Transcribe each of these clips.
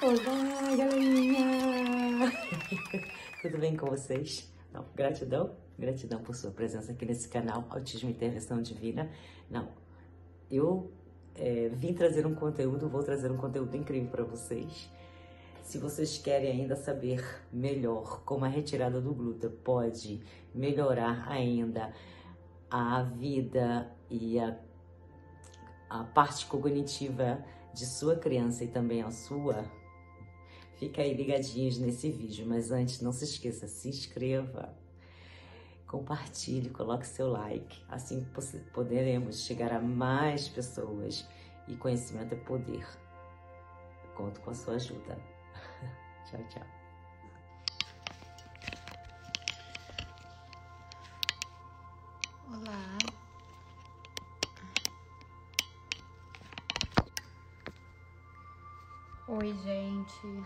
Olá, galerinha! Tudo bem com vocês? Não, gratidão por sua presença aqui nesse canal Autismo e Intervenção Divina. Não, eu vim trazer um conteúdo, vou trazer um conteúdo incrível para vocês. Se vocês querem ainda saber melhor como a retirada do glúten pode melhorar ainda a vida e a parte cognitiva de sua criança e também a sua, fica aí ligadinhos nesse vídeo. Mas antes, não se esqueça, se inscreva, compartilhe, coloque seu like, assim poderemos chegar a mais pessoas, e conhecimento é poder. Conto com a sua ajuda. Tchau, tchau. Olá. Oi, gente.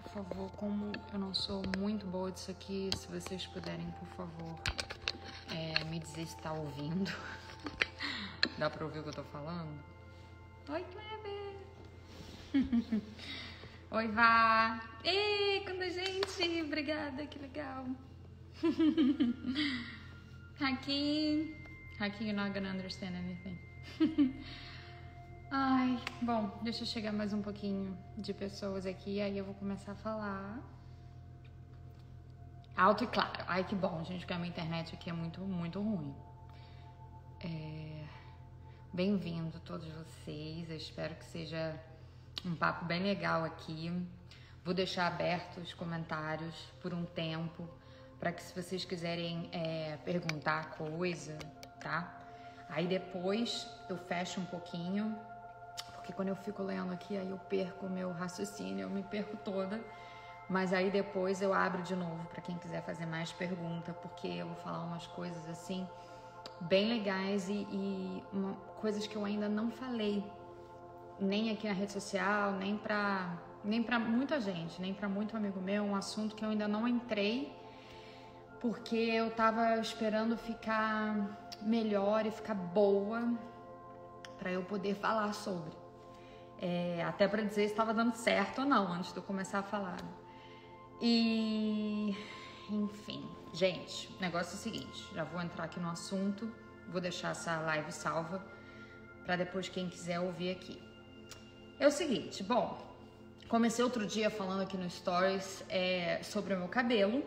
Por favor, como eu não sou muito boa disso aqui, se vocês puderem, por favor, me dizer se tá ouvindo. Dá pra ouvir o que eu tô falando? Oi, Kleber. Oi, Vá. Ei, quanta gente. Obrigada, que legal. Haki, you're not gonna understand anything. Ai, bom, deixa eu chegar mais um pouquinho de pessoas aqui, aí eu vou começar a falar alto e claro. Ai, que bom, gente, porque a minha internet aqui é muito, muito ruim. Bem-vindo todos vocês, eu espero que seja um papo bem legal aqui. Vou deixar abertos os comentários por um tempo, para que se vocês quiserem perguntar coisa, tá? Aí depois eu fecho um pouquinho, porque quando eu fico lendo aqui, aí eu perco o meu raciocínio, eu me perco toda. Mas aí depois eu abro de novo para quem quiser fazer mais pergunta, porque eu vou falar umas coisas assim bem legais e coisas que eu ainda não falei, nem aqui na rede social, nem pra muita gente, nem pra muito amigo meu, um assunto que eu ainda não entrei, porque eu tava esperando ficar melhor e ficar boa para eu poder falar sobre. Até para dizer se estava dando certo ou não, antes de eu começar a falar. E, enfim, gente, o negócio é o seguinte, já vou entrar aqui no assunto, vou deixar essa live salva para depois quem quiser ouvir aqui. É o seguinte, bom, comecei outro dia falando aqui no Stories sobre o meu cabelo.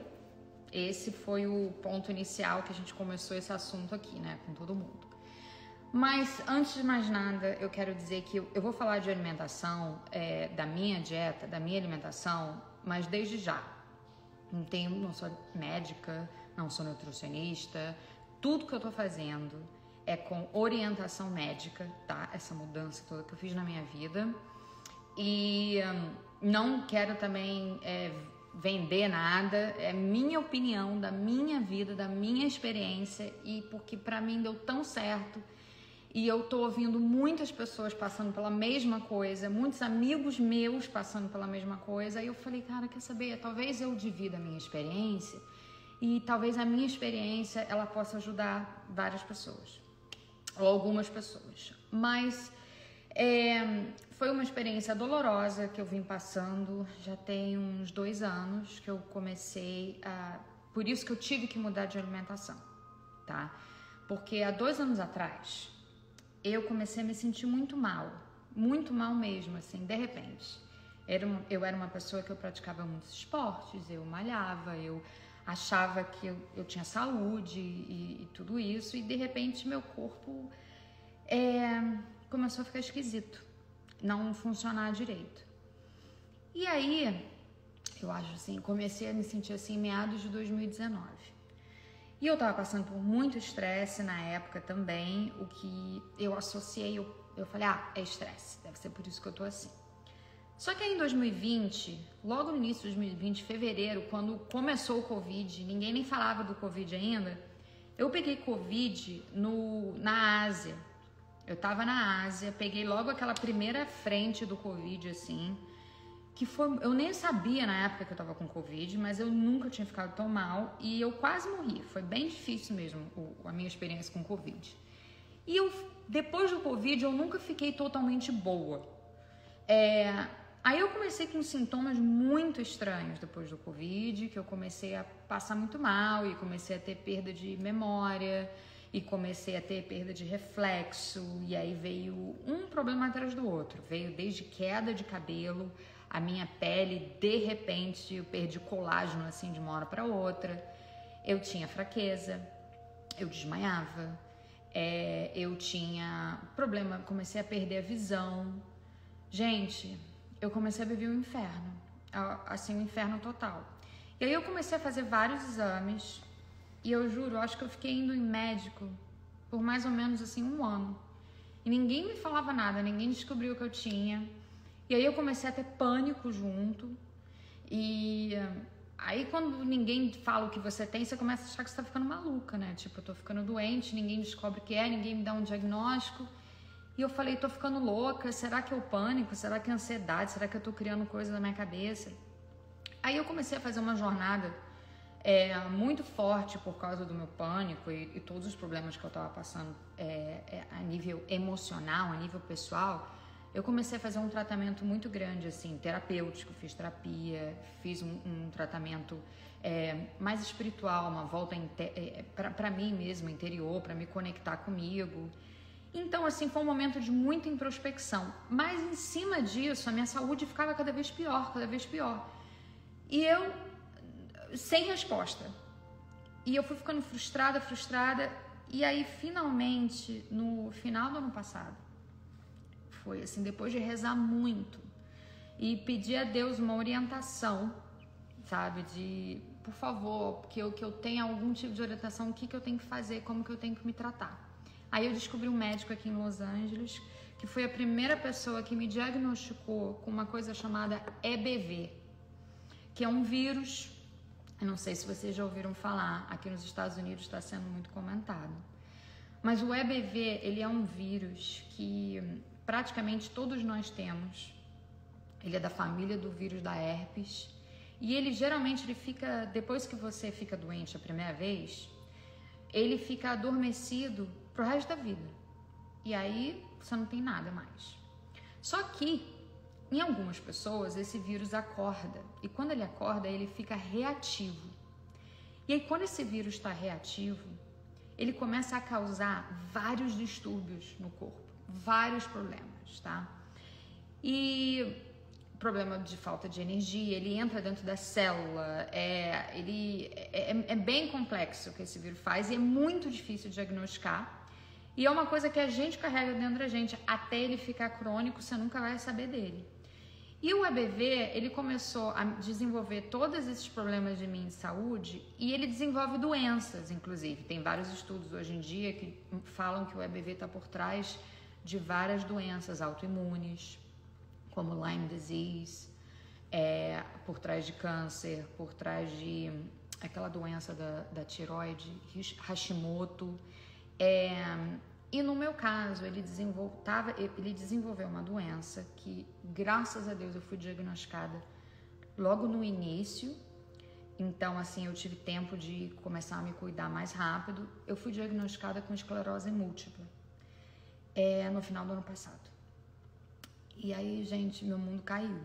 Esse foi o ponto inicial que a gente começou esse assunto aqui, né, com todo mundo. Mas, antes de mais nada, eu quero dizer que eu vou falar de alimentação, da minha dieta, da minha alimentação, mas desde já. Não sou médica, não sou nutricionista, tudo que eu tô fazendo é com orientação médica, tá? Essa mudança toda que eu fiz na minha vida. E não quero também vender nada, é minha opinião, da minha vida, da minha experiência, e porque pra mim deu tão certo. E eu tô ouvindo muitas pessoas passando pela mesma coisa, muitos amigos meus passando pela mesma coisa. E eu falei, cara, quer saber? Talvez eu divida a minha experiência e talvez a minha experiência ela possa ajudar várias pessoas, ou algumas pessoas. Mas foi uma experiência dolorosa que eu vim passando, já tem uns 2 anos que eu comecei a... Por isso que eu tive que mudar de alimentação, tá? Porque há 2 anos atrás... eu comecei a me sentir muito mal mesmo, assim, de repente. Eu era uma pessoa que eu praticava muitos esportes, eu malhava, eu achava que eu tinha saúde e tudo isso, e de repente meu corpo começou a ficar esquisito, não funcionar direito. E aí, eu acho assim, comecei a me sentir assim em meados de 2019. E eu tava passando por muito estresse na época também, o que eu associei, eu falei, é estresse, deve ser por isso que eu tô assim. Só que aí em 2020, logo no início de 2020, fevereiro, quando começou o Covid, ninguém nem falava do Covid ainda, eu peguei Covid na Ásia. Eu tava na Ásia, peguei logo aquela primeira frente do Covid, assim, que foi, eu nem sabia na época que eu tava com Covid, mas eu nunca tinha ficado tão mal e eu quase morri. Foi bem difícil mesmo a minha experiência com Covid. E depois do Covid, eu nunca fiquei totalmente boa. Aí eu comecei com sintomas muito estranhos depois do Covid, que eu comecei a passar muito mal e comecei a ter perda de memória e comecei a ter perda de reflexo, e aí veio um problema atrás do outro. Veio desde queda de cabelo, a minha pele, de repente, eu perdi colágeno assim de uma hora para outra, eu tinha fraqueza, eu desmaiava, eu tinha problema, comecei a perder a visão. Gente, eu comecei a viver o inferno, assim, um inferno total. E aí eu comecei a fazer vários exames e eu juro, acho que eu fiquei indo em médico por mais ou menos assim 1 ano. E ninguém me falava nada, ninguém descobriu o que eu tinha. E aí eu comecei a ter pânico junto. E aí quando ninguém fala o que você tem, você começa a achar que você tá ficando maluca, né? Tipo, eu tô ficando doente, ninguém descobre o que é, ninguém me dá um diagnóstico. E eu falei, tô ficando louca, será que é o pânico? Será que é ansiedade? Será que eu tô criando coisa na minha cabeça? Aí eu comecei a fazer uma jornada muito forte por causa do meu pânico e todos os problemas que eu tava passando a nível emocional, a nível pessoal. Eu comecei a fazer um tratamento muito grande, assim, terapêutico, fiz terapia, fiz um tratamento mais espiritual, uma volta para mim mesma, interior, para me conectar comigo. Então, assim, foi um momento de muita introspecção. Mas, em cima disso, a minha saúde ficava cada vez pior, cada vez pior. E eu, sem resposta. E eu fui ficando frustrada. E aí, finalmente, no final do ano passado, foi assim, depois de rezar muito e pedir a Deus uma orientação, sabe, de, por favor, que eu tenha algum tipo de orientação, o que eu tenho que fazer, como que eu tenho que me tratar. Aí eu descobri um médico aqui em Los Angeles, que foi a primeira pessoa que me diagnosticou com uma coisa chamada EBV, que é um vírus, eu não sei se vocês já ouviram falar, aqui nos Estados Unidos está sendo muito comentado. Mas o EBV, ele é um vírus que praticamente todos nós temos. Ele é da família do vírus da herpes. E ele geralmente fica, depois que você fica doente a primeira vez, ele fica adormecido pro resto da vida. E aí você não tem nada mais. Só que, em algumas pessoas, esse vírus acorda. E quando ele acorda, ele fica reativo. E aí, quando esse vírus está reativo, ele começa a causar vários distúrbios no corpo. Vários problemas, tá? E problema de falta de energia, ele entra dentro da célula, é bem complexo o que esse vírus faz e é muito difícil diagnosticar. E é uma coisa que a gente carrega dentro da gente, até ele ficar crônico, você nunca vai saber dele. E o EBV, ele começou a desenvolver todos esses problemas de minha saúde e ele desenvolve doenças, inclusive. Tem vários estudos hoje em dia que falam que o EBV está por trás de várias doenças autoimunes, como Lyme disease, por trás de câncer, por trás de aquela doença da tireoide, Hashimoto. E no meu caso, ele desenvolveu uma doença que, graças a Deus, eu fui diagnosticada logo no início. Então, assim, eu tive tempo de começar a me cuidar mais rápido. Eu fui diagnosticada com esclerose múltipla no final do ano passado. E aí, gente, meu mundo caiu.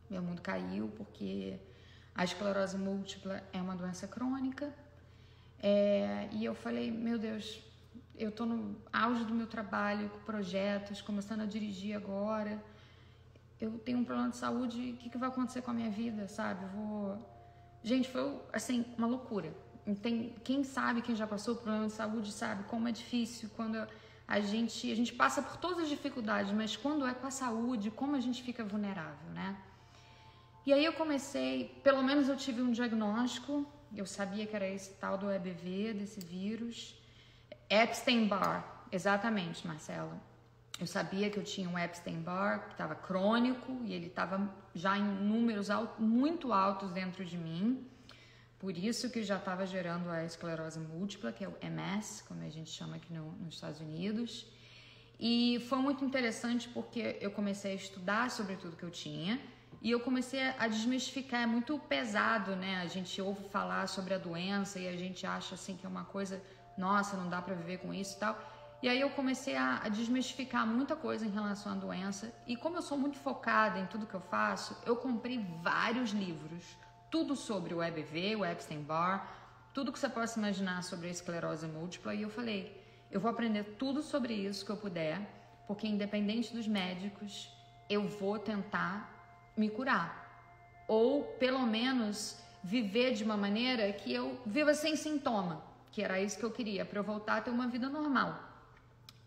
Meu mundo caiu porque a esclerose múltipla é uma doença crônica. E eu falei, meu Deus, eu tô no auge do meu trabalho, com projetos, começando a dirigir agora. Eu tenho um problema de saúde, o que vai acontecer com a minha vida, sabe? Gente, foi, assim, uma loucura. Quem sabe, quem já passou por problema de saúde, sabe como é difícil quando a gente passa por todas as dificuldades, mas quando é com a saúde, como a gente fica vulnerável, né? E aí eu comecei, pelo menos eu tive um diagnóstico, eu sabia que era esse tal do EBV, desse vírus. Epstein-Barr, exatamente, Marcela. Eu sabia que eu tinha um Epstein-Barr, que estava crônico, e ele estava já em números muito altos dentro de mim. Por isso que já estava gerando a esclerose múltipla, que é o MS, como a gente chama aqui nos Estados Unidos. E foi muito interessante porque eu comecei a estudar sobre tudo que eu tinha e eu comecei a desmistificar. É muito pesado, né? A gente ouve falar sobre a doença e a gente acha assim que é uma coisa, nossa, não dá para viver com isso e tal. E aí eu comecei a desmistificar muita coisa em relação à doença. E como eu sou muito focada em tudo que eu faço, eu comprei vários livros. Tudo sobre o EBV, o Epstein-Barr, tudo que você possa imaginar sobre a esclerose múltipla. E eu falei, eu vou aprender tudo sobre isso que eu puder, porque independente dos médicos, eu vou tentar me curar. Ou pelo menos viver de uma maneira que eu viva sem sintoma, que era isso que eu queria, para eu voltar a ter uma vida normal.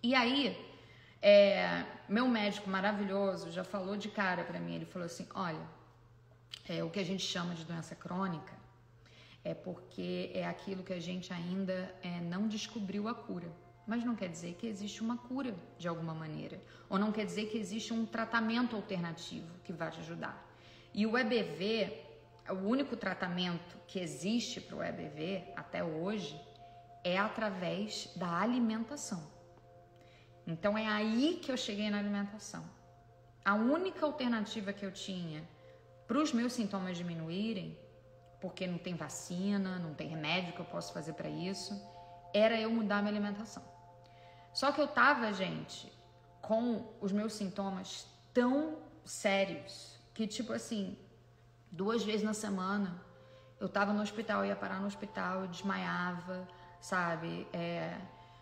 E aí, meu médico maravilhoso já falou de cara pra mim, ele falou assim, olha, o que a gente chama de doença crônica é porque é aquilo que a gente ainda não descobriu a cura. Mas não quer dizer que existe uma cura de alguma maneira, ou não quer dizer que existe um tratamento alternativo que vai te ajudar. E o EBV, o único tratamento que existe para o EBV até hoje é através da alimentação. Então é aí que eu cheguei na alimentação. A única alternativa que eu tinha para os meus sintomas diminuírem, porque não tem vacina, não tem remédio que eu possa fazer para isso, era eu mudar minha alimentação. Só que eu tava, gente, com os meus sintomas tão sérios que, tipo assim, 2 vezes na semana eu tava no hospital, eu ia parar no hospital, eu desmaiava, sabe?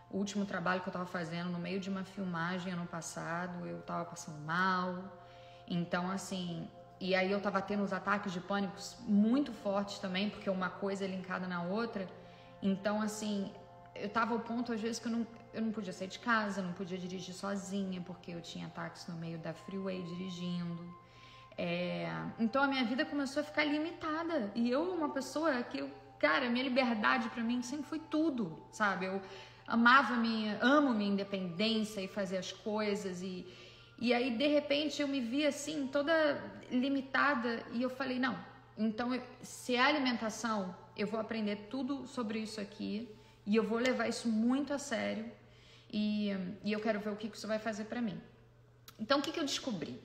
O último trabalho que eu tava fazendo no meio de uma filmagem ano passado, eu tava passando mal. Então, assim, e aí eu tava tendo os ataques de pânico muito fortes também, porque uma coisa é linkada na outra. Então, assim, eu tava ao ponto, às vezes, que eu não podia sair de casa, não podia dirigir sozinha, porque eu tinha ataques no meio da freeway dirigindo. Então, a minha vida começou a ficar limitada. E eu, uma pessoa que, cara, minha liberdade pra mim sempre foi tudo, sabe? Eu amo minha independência e fazer as coisas e aí de repente eu me vi assim toda limitada e eu falei, não, então se é alimentação, eu vou aprender tudo sobre isso aqui e eu vou levar isso muito a sério e eu quero ver o que isso vai fazer pra mim. Então o que eu descobri?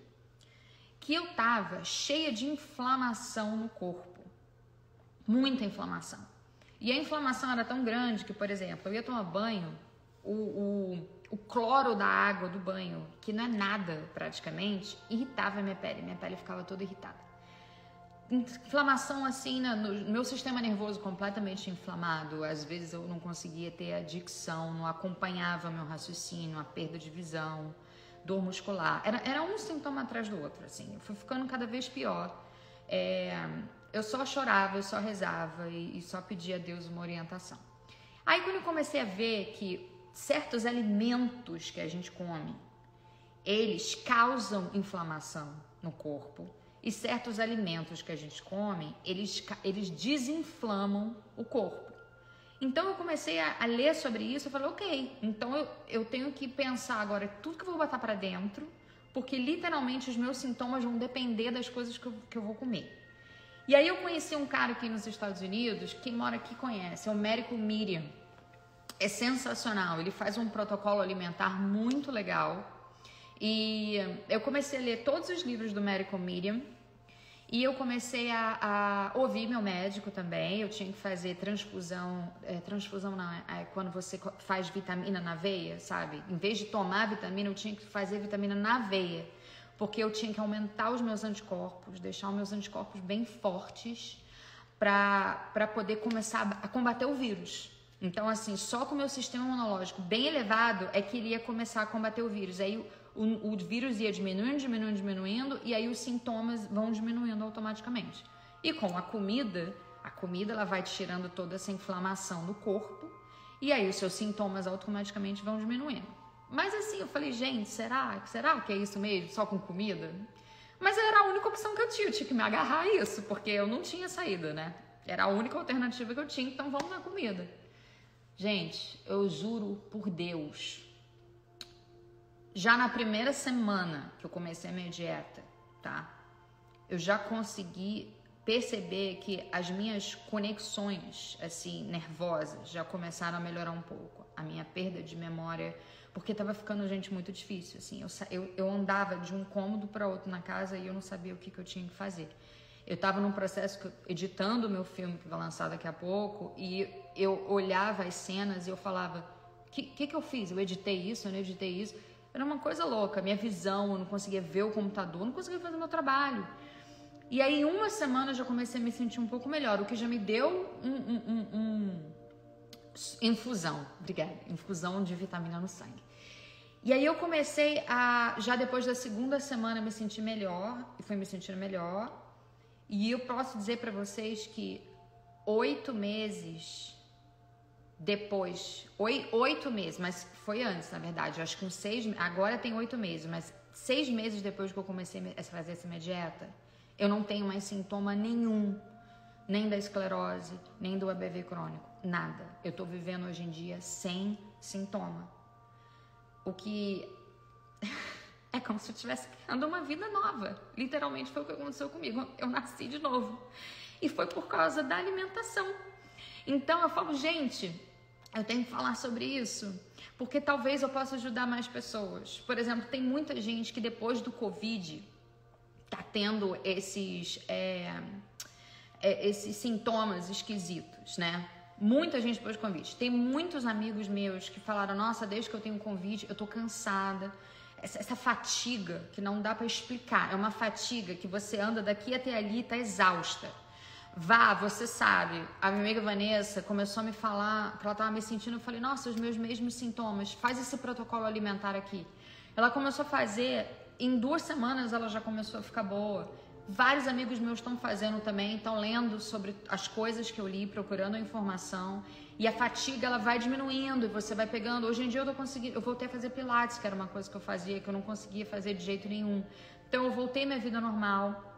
Que eu tava cheia de inflamação no corpo, muita inflamação. E a inflamação era tão grande que, por exemplo, eu ia tomar banho, o cloro da água do banho, que não é nada praticamente, irritava a minha pele ficava toda irritada. Inflamação assim, no meu sistema nervoso completamente inflamado, às vezes eu não conseguia ter a dicção, não acompanhava meu raciocínio, a perda de visão, dor muscular, era um sintoma atrás do outro, assim, eu fui ficando cada vez pior. Eu só chorava, eu só rezava e só pedia a Deus uma orientação. Aí quando eu comecei a ver que certos alimentos que a gente come, eles causam inflamação no corpo e certos alimentos que a gente come, eles desinflamam o corpo. Então eu comecei a ler sobre isso, eu falei, ok, então eu tenho que pensar agora tudo que eu vou botar para dentro, porque literalmente os meus sintomas vão depender das coisas que eu vou comer. E aí eu conheci um cara aqui nos Estados Unidos, quem mora aqui conhece, é o Médico Miriam. É sensacional, ele faz um protocolo alimentar muito legal. E eu comecei a ler todos os livros do Médico Miriam. E eu comecei a ouvir meu médico também. Eu tinha que fazer transfusão. Transfusão não, quando você faz vitamina na veia, sabe? Em vez de tomar vitamina, eu tinha que fazer vitamina na veia. Porque eu tinha que aumentar os meus anticorpos, deixar os meus anticorpos bem fortes para poder começar a combater o vírus. Então, assim, só com o meu sistema imunológico bem elevado é que ele ia começar a combater o vírus. Aí o vírus ia diminuindo, e aí os sintomas vão diminuindo automaticamente. E com a comida ela vai tirando toda essa inflamação do corpo, e aí os seus sintomas automaticamente vão diminuindo. Mas assim, eu falei, gente, será que é isso mesmo? Só com comida? Mas era a única opção que eu tinha que me agarrar a isso, porque eu não tinha saída, né? Era a única alternativa que eu tinha, então vamos na comida. Gente, eu juro por Deus, já na primeira semana que eu comecei a minha dieta, tá? Eu já consegui perceber que as minhas conexões, assim, nervosas, já começaram a melhorar um pouco. A minha perda de memória, porque tava ficando, gente, muito difícil, assim. Eu andava de um cômodo para outro na casa e eu não sabia o que eu tinha que fazer. Eu tava num processo editando o meu filme que vai lançar daqui a pouco e eu olhava as cenas e eu falava, que eu fiz? Eu editei isso, eu não editei isso. Era uma coisa louca, minha visão, eu não conseguia ver o computador, eu não conseguia fazer meu trabalho. E aí, em uma semana, eu já comecei a me sentir um pouco melhor, o que já me deu infusão, obrigada, infusão de vitamina no sangue. E aí eu comecei a, já depois da segunda semana, me sentir melhor, e fui me sentindo melhor. E eu posso dizer para vocês que 8 meses depois, 8 meses, mas foi antes, na verdade, eu acho que com 6, agora tem 8 meses, mas 6 meses depois que eu comecei a fazer essa minha dieta, eu não tenho mais sintoma nenhum, nem da esclerose, nem do ABV crônico, nada. Eu tô vivendo hoje em dia sem sintoma. O que é como se eu estivesse criando uma vida nova. Literalmente foi o que aconteceu comigo. Eu nasci de novo. E foi por causa da alimentação. Então eu falo, gente, eu tenho que falar sobre isso, porque talvez eu possa ajudar mais pessoas. Por exemplo, tem muita gente que depois do Covid tá tendo esses sintomas esquisitos, né? Muita gente depois do Covid. Tem muitos amigos meus que falaram, nossa, desde que eu tenho Covid, eu tô cansada. Essa fatiga que não dá para explicar. É uma fatiga que você anda daqui até ali e tá exausta. Vá, você sabe. A minha amiga Vanessa começou a me falar que ela tava me sentindo. Eu falei, nossa, os meus mesmos sintomas. Faz esse protocolo alimentar aqui. Ela começou a fazer, em 2 semanas ela já começou a ficar boa. Vários amigos meus estão fazendo também, estão lendo sobre as coisas que eu li, procurando a informação. E a fatiga, ela vai diminuindo e você vai pegando. Hoje em dia eu tô conseguindo, eu voltei a fazer pilates, que era uma coisa que eu fazia, que eu não conseguia fazer de jeito nenhum. Então eu voltei minha vida normal.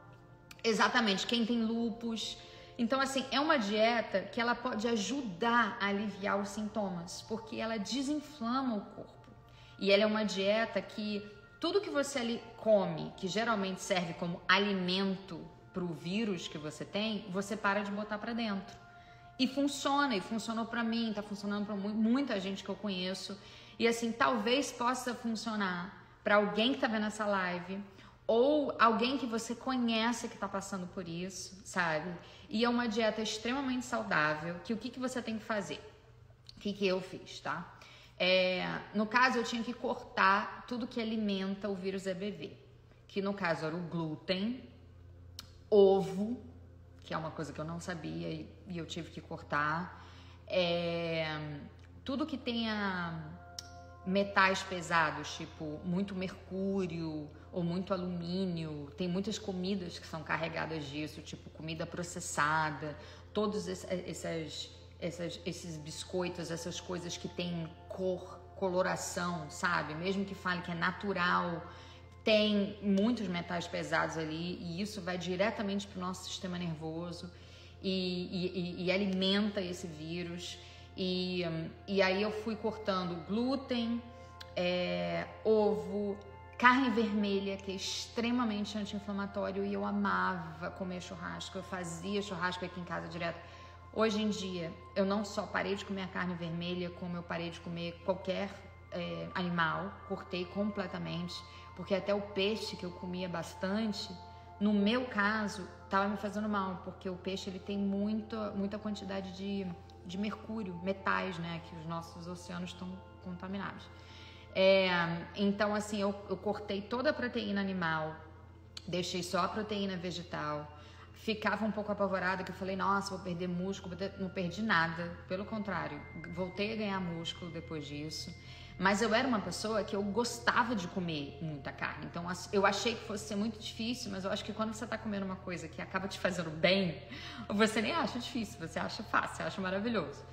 Exatamente, quem tem lúpus. Então assim, é uma dieta que ela pode ajudar a aliviar os sintomas, porque ela desinflama o corpo. E ela é uma dieta que tudo que você ali come, que geralmente serve como alimento para o vírus que você tem, você para de botar para dentro. E funciona, e funcionou para mim, tá funcionando para muita gente que eu conheço. E assim, talvez possa funcionar para alguém que tá vendo essa live, ou alguém que você conhece que tá passando por isso, sabe? E é uma dieta extremamente saudável, que o que você tem que fazer? O que eu fiz, tá? No caso, eu tinha que cortar tudo que alimenta o vírus EBV, que no caso era o glúten, ovo, que é uma coisa que eu não sabia e eu tive que cortar, tudo que tenha metais pesados, tipo muito mercúrio ou muito alumínio. Tem muitas comidas que são carregadas disso, tipo comida processada, todos esses biscoitos, essas coisas que têm coloração, sabe? Mesmo que fale que é natural, tem muitos metais pesados ali e isso vai diretamente para o nosso sistema nervoso e alimenta esse vírus. E aí eu fui cortando glúten, ovo, carne vermelha, que é extremamente anti-inflamatório, e eu amava comer churrasco. Eu fazia churrasco aqui em casa direto. Hoje em dia, eu não só parei de comer a carne vermelha, como eu parei de comer qualquer animal, cortei completamente, porque até o peixe que eu comia bastante, no meu caso, estava me fazendo mal, porque o peixe ele tem muita quantidade de mercúrio, metais, né, que os nossos oceanos estão contaminados. Então, assim, eu cortei toda a proteína animal, deixei só a proteína vegetal. Ficava um pouco apavorada, que eu falei, nossa, vou perder músculo. Não perdi nada, pelo contrário, voltei a ganhar músculo depois disso. Mas eu era uma pessoa que eu gostava de comer muita carne, então eu achei que fosse ser muito difícil, mas eu acho que quando você tá comendo uma coisa que acaba te fazendo bem, você nem acha difícil, você acha fácil, você acha maravilhoso.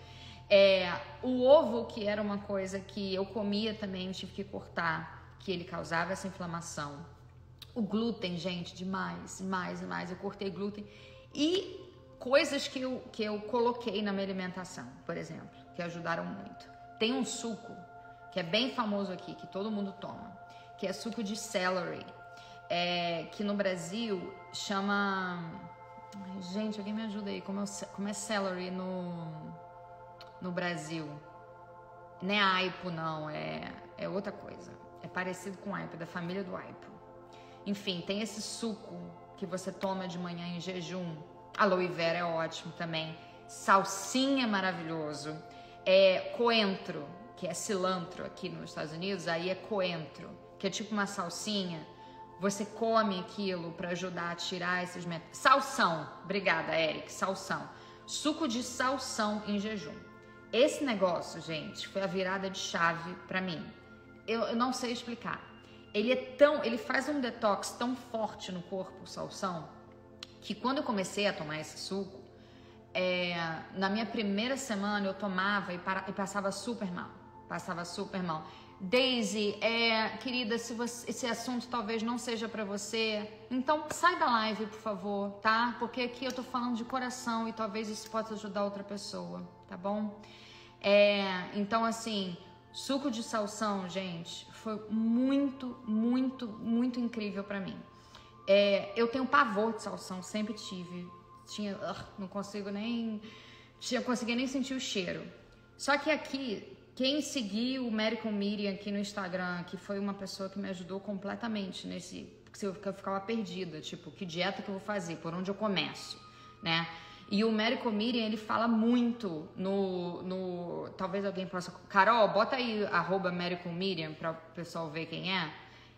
O ovo, que era uma coisa que eu comia também, eu tive que cortar, que ele causava essa inflamação. O glúten, gente, demais. Eu cortei glúten. E coisas que eu coloquei na minha alimentação, por exemplo, que ajudaram muito. Tem um suco que é bem famoso aqui, que todo mundo toma, que é suco de celery, que no Brasil chama... Ai, gente, alguém me ajuda aí, como é celery no Brasil? Não é aipo, não, é outra coisa. É parecido com aipo, é da família do aipo. Enfim, tem esse suco que você toma de manhã em jejum. Aloe vera é ótimo também. Salsinha é maravilhoso. Coentro. que é cilantro aqui nos Estados Unidos, aí é coentro, que é tipo uma salsinha. Você come aquilo para ajudar a tirar esses metais. Salsão, obrigada, Eric, salsão. Suco de salsão em jejum. Esse negócio, gente, foi a virada de chave para mim. Eu não sei explicar. Ele faz um detox tão forte no corpo, o salsão, que quando eu comecei a tomar esse suco, na minha primeira semana eu tomava e passava super mal. Passava super mal. Daisy, querida, se esse assunto talvez não seja pra você, então sai da live, por favor, tá? Porque aqui eu tô falando de coração e talvez isso possa ajudar outra pessoa, tá bom? Então, assim, suco de salsão, gente, foi muito, muito, muito incrível pra mim. Eu tenho pavor de salsão, sempre tive. Não conseguia nem sentir o cheiro. Só que aqui, quem seguiu o Medical Miriam aqui no Instagram, que foi uma pessoa que me ajudou completamente porque eu ficava perdida, tipo, que dieta que eu vou fazer, por onde eu começo, né? E o Medical Miriam, ele fala muito talvez alguém possa... Carol, bota aí @Medical Miriam para o pessoal ver quem é.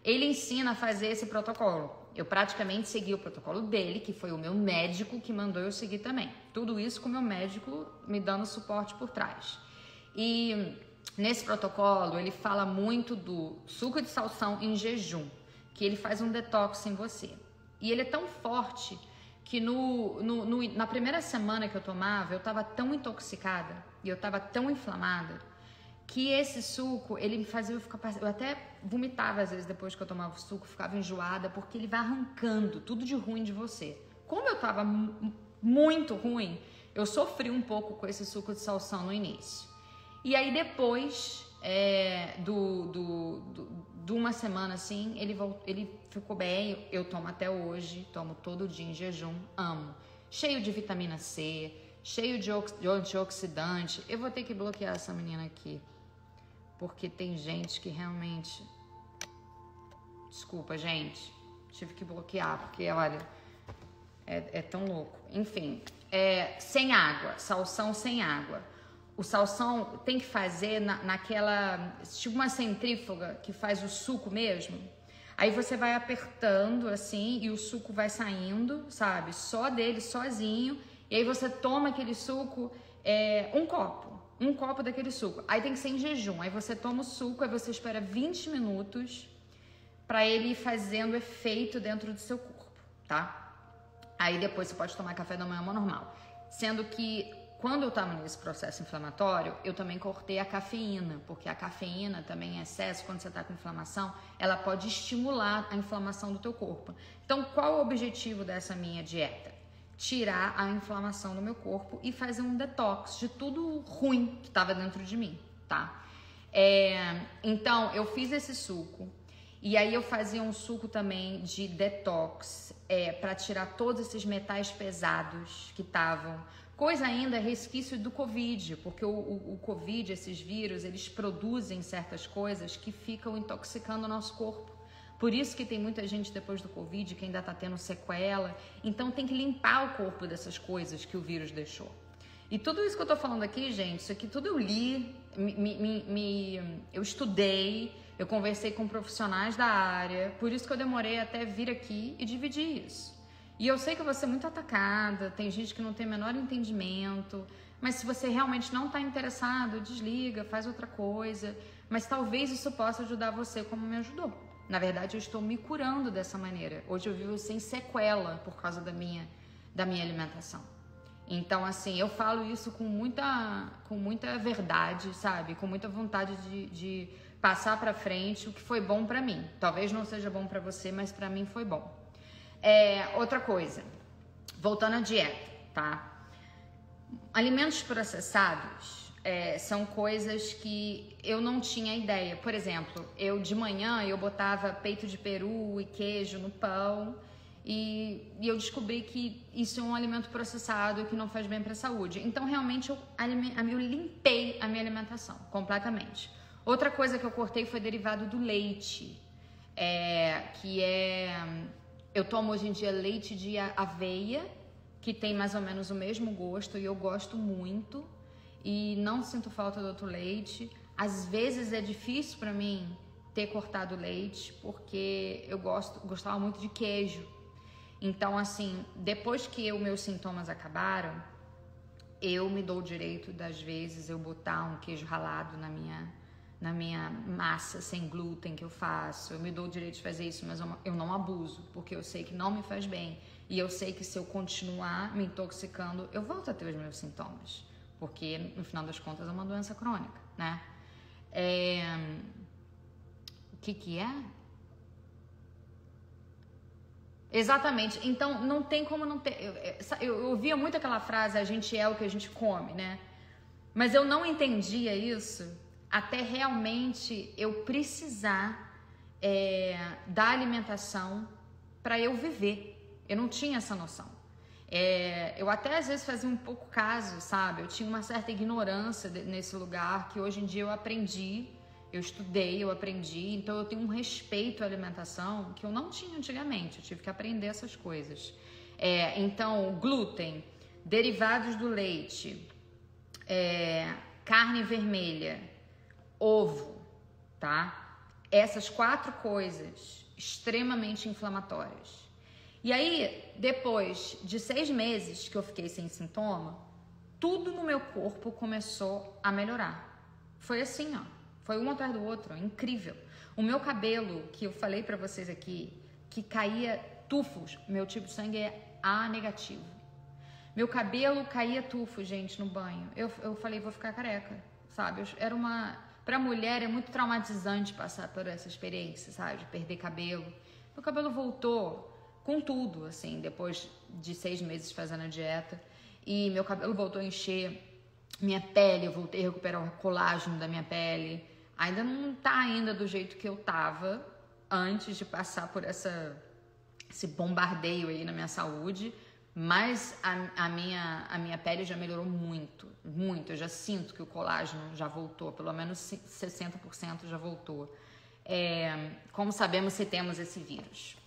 Ele ensina a fazer esse protocolo. Eu praticamente segui o protocolo dele, que foi o meu médico que mandou eu seguir também. Tudo isso com o meu médico me dando suporte por trás. E nesse protocolo, ele fala muito do suco de salsão em jejum, que ele faz um detox em você. E ele é tão forte que na primeira semana que eu tomava, eu tava tão intoxicada e eu tava tão inflamada que esse suco, ele me fazia eu ficar... Eu até vomitava às vezes depois que eu tomava o suco, ficava enjoada, porque ele vai arrancando tudo de ruim de você. Como eu tava muito ruim, eu sofri um pouco com esse suco de salsão no início. E aí depois de uma semana assim, ele ficou bem, eu tomo até hoje, tomo todo dia em jejum, amo. Cheio de vitamina C, cheio de antioxidante. Eu vou ter que bloquear essa menina aqui, porque tem gente que realmente... Desculpa, gente, tive que bloquear, porque olha, é tão louco. Enfim, sem água, salsão sem água. O salsão tem que fazer naquela, tipo uma centrífuga que faz o suco mesmo. Aí você vai apertando assim e o suco vai saindo, sabe? Só dele, sozinho. E aí você toma aquele suco, um copo daquele suco. Aí tem que ser em jejum. Aí você toma o suco, aí você espera 20 minutos para ele ir fazendo efeito dentro do seu corpo, tá? Aí depois você pode tomar café da manhã normal. Sendo que quando eu estava nesse processo inflamatório, eu também cortei a cafeína, porque a cafeína também em excesso, quando você está com inflamação, ela pode estimular a inflamação do teu corpo. Então, qual o objetivo dessa minha dieta? Tirar a inflamação do meu corpo e fazer um detox de tudo ruim que estava dentro de mim, tá? Então, eu fiz esse suco e aí eu fazia um suco também de detox para tirar todos esses metais pesados que estavam... Coisa ainda resquício do Covid, porque o Covid, esses vírus, eles produzem certas coisas que ficam intoxicando o nosso corpo. Por isso que tem muita gente depois do Covid que ainda está tendo sequela. Então tem que limpar o corpo dessas coisas que o vírus deixou. E tudo isso que eu tô falando aqui, gente, isso aqui tudo eu li, eu estudei, eu conversei com profissionais da área. Por isso que eu demorei até vir aqui e dividir isso. E eu sei que eu vou ser muito atacada, tem gente que não tem o menor entendimento, mas se você realmente não está interessado, desliga, faz outra coisa, mas talvez isso possa ajudar você como me ajudou. Na verdade, eu estou me curando dessa maneira. Hoje eu vivo sem sequela por causa da minha alimentação. Então, assim, eu falo isso com muita verdade, sabe? Com muita vontade de passar para frente o que foi bom para mim. Talvez não seja bom para você, mas para mim foi bom. Outra coisa, voltando à dieta, tá? Alimentos processados são coisas que eu não tinha ideia. Por exemplo, de manhã eu botava peito de peru e queijo no pão e eu descobri que isso é um alimento processado que não faz bem para a saúde. Então, realmente, eu limpei a minha alimentação completamente. Outra coisa que eu cortei foi derivado do leite, eu tomo hoje em dia leite de aveia, que tem mais ou menos o mesmo gosto e eu gosto muito. E não sinto falta do outro leite. às vezes é difícil para mim ter cortado leite, porque eu gostava muito de queijo. Então, assim, depois que meus sintomas acabaram, eu me dou o direito, das vezes, eu botar um queijo ralado na minha massa sem glúten que eu faço. Eu me dou o direito de fazer isso, mas eu não abuso, porque eu sei que não me faz bem. E eu sei que se eu continuar me intoxicando, eu volto a ter os meus sintomas. Porque, no final das contas, é uma doença crônica, né? O que é? Exatamente. Então, não tem como não ter... Eu ouvia muito aquela frase, a gente é o que a gente come, né? Mas eu não entendia isso até realmente eu precisar da alimentação para eu viver. Eu não tinha essa noção. Eu até às vezes fazia um pouco caso, sabe? Eu tinha uma certa ignorância nesse lugar que hoje em dia eu aprendi, eu estudei, eu aprendi, então eu tenho um respeito à alimentação que eu não tinha antigamente, eu tive que aprender essas coisas. Então, glúten, derivados do leite, carne vermelha, ovo, tá? Essas 4 coisas extremamente inflamatórias. E aí, depois de 6 meses que eu fiquei sem sintoma, tudo no meu corpo começou a melhorar. Foi assim, ó. Foi um atrás do outro, incrível. O meu cabelo, que eu falei pra vocês aqui, que caía tufos, meu tipo de sangue é A negativo. Meu cabelo caía tufos, gente, no banho. Eu falei, vou ficar careca, sabe? Pra mulher é muito traumatizante passar por essa experiência, sabe? De perder cabelo. Meu cabelo voltou com tudo, assim, depois de 6 meses fazendo a dieta. E meu cabelo voltou a encher. Minha pele, eu voltei a recuperar o colágeno da minha pele. Ainda não tá ainda do jeito que eu tava antes de passar por esse bombardeio aí na minha saúde, mas a minha pele já melhorou muito, muito. Eu já sinto que o colágeno já voltou, pelo menos 60% já voltou. Como sabemos se temos esse vírus?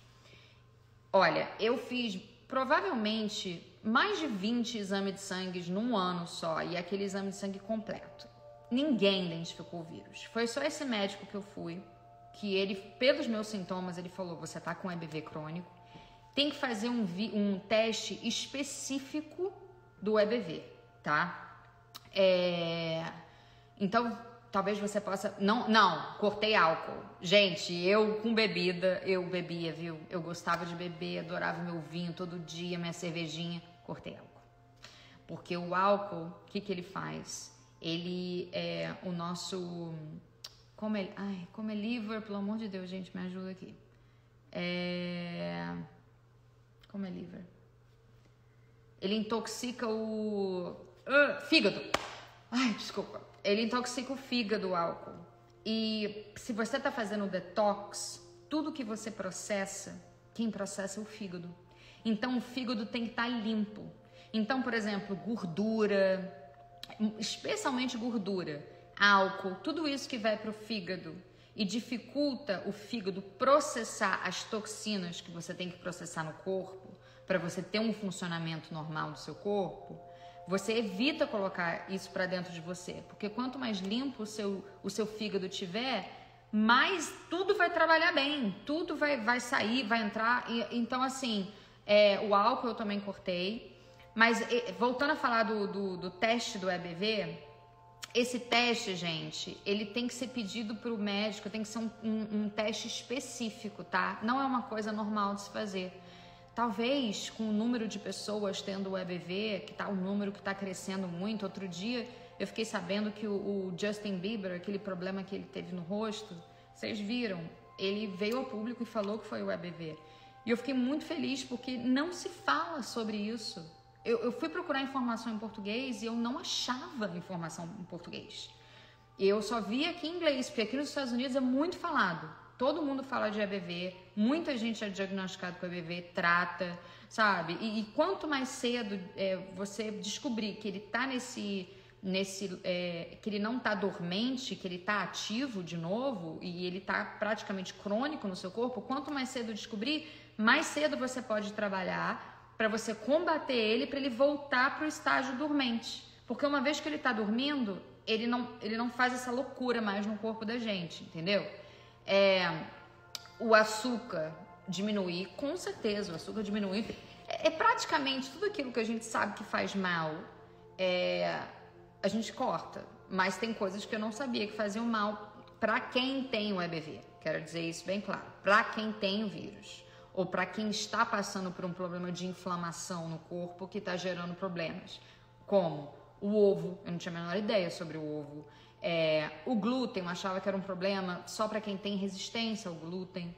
Olha, eu fiz provavelmente mais de 20 exames de sangue num ano só, e aquele exame de sangue completo. Ninguém identificou o vírus. Foi só esse médico que eu fui, que ele, pelos meus sintomas, ele falou, você tá com EBV crônico, tem que fazer um teste específico do EBV, tá? Então, talvez você possa... Não, cortei álcool. Gente, eu com bebida, eu bebia, viu? Eu gostava de beber, adorava meu vinho todo dia, minha cervejinha. Cortei álcool. Porque o álcool, o que ele faz? Ele é o nosso... Como é liver, pelo amor de Deus, gente, me ajuda aqui. Como é liver? Ele intoxica o... fígado. Ai, desculpa. Ele intoxica o fígado, o álcool. E se você está fazendo detox, tudo que você processa, quem processa é o fígado. Então, o fígado tem que estar limpo. Então, por exemplo, gordura, especialmente gordura, álcool, tudo isso que vai para o fígado e dificulta o fígado processar as toxinas que você tem que processar no corpo, para você ter um funcionamento normal do seu corpo, você evita colocar isso para dentro de você, porque quanto mais limpo o seu fígado tiver, mais tudo vai trabalhar bem, tudo vai sair, vai entrar. Então, assim, o álcool eu também cortei, mas voltando a falar do teste do EBV, esse teste, gente, ele tem que ser pedido para o médico, tem que ser um teste específico, tá? Não é uma coisa normal de se fazer. Talvez com o número de pessoas tendo o EBV, que tá um número que está crescendo muito. Outro dia eu fiquei sabendo que o Justin Bieber, aquele problema que ele teve no rosto, vocês viram? Ele veio ao público e falou que foi o EBV. E eu fiquei muito feliz porque não se fala sobre isso. Eu fui procurar informação em português e eu não achava informação em português. Eu só vi aqui em inglês, porque aqui nos Estados Unidos é muito falado. Todo mundo fala de EBV, muita gente é diagnosticado com EBV, trata, sabe? E quanto mais cedo você descobrir que ele tá que ele não tá dormente, que ele tá ativo de novo e ele tá praticamente crônico no seu corpo, quanto mais cedo descobrir, mais cedo você pode trabalhar para você combater ele, para ele voltar para o estágio dormente. Porque uma vez que ele está dormindo, ele não faz essa loucura mais no corpo da gente, entendeu? O açúcar diminuir, com certeza, o açúcar diminuir. É praticamente tudo aquilo que a gente sabe que faz mal, a gente corta. Mas tem coisas que eu não sabia que faziam mal para quem tem o EBV. Quero dizer isso bem claro. Para quem tem o vírus. Ou para quem está passando por um problema de inflamação no corpo que está gerando problemas. Como o ovo, eu não tinha a menor ideia sobre o ovo. O glúten, eu achava que era um problema só para quem tem resistência ao glúten.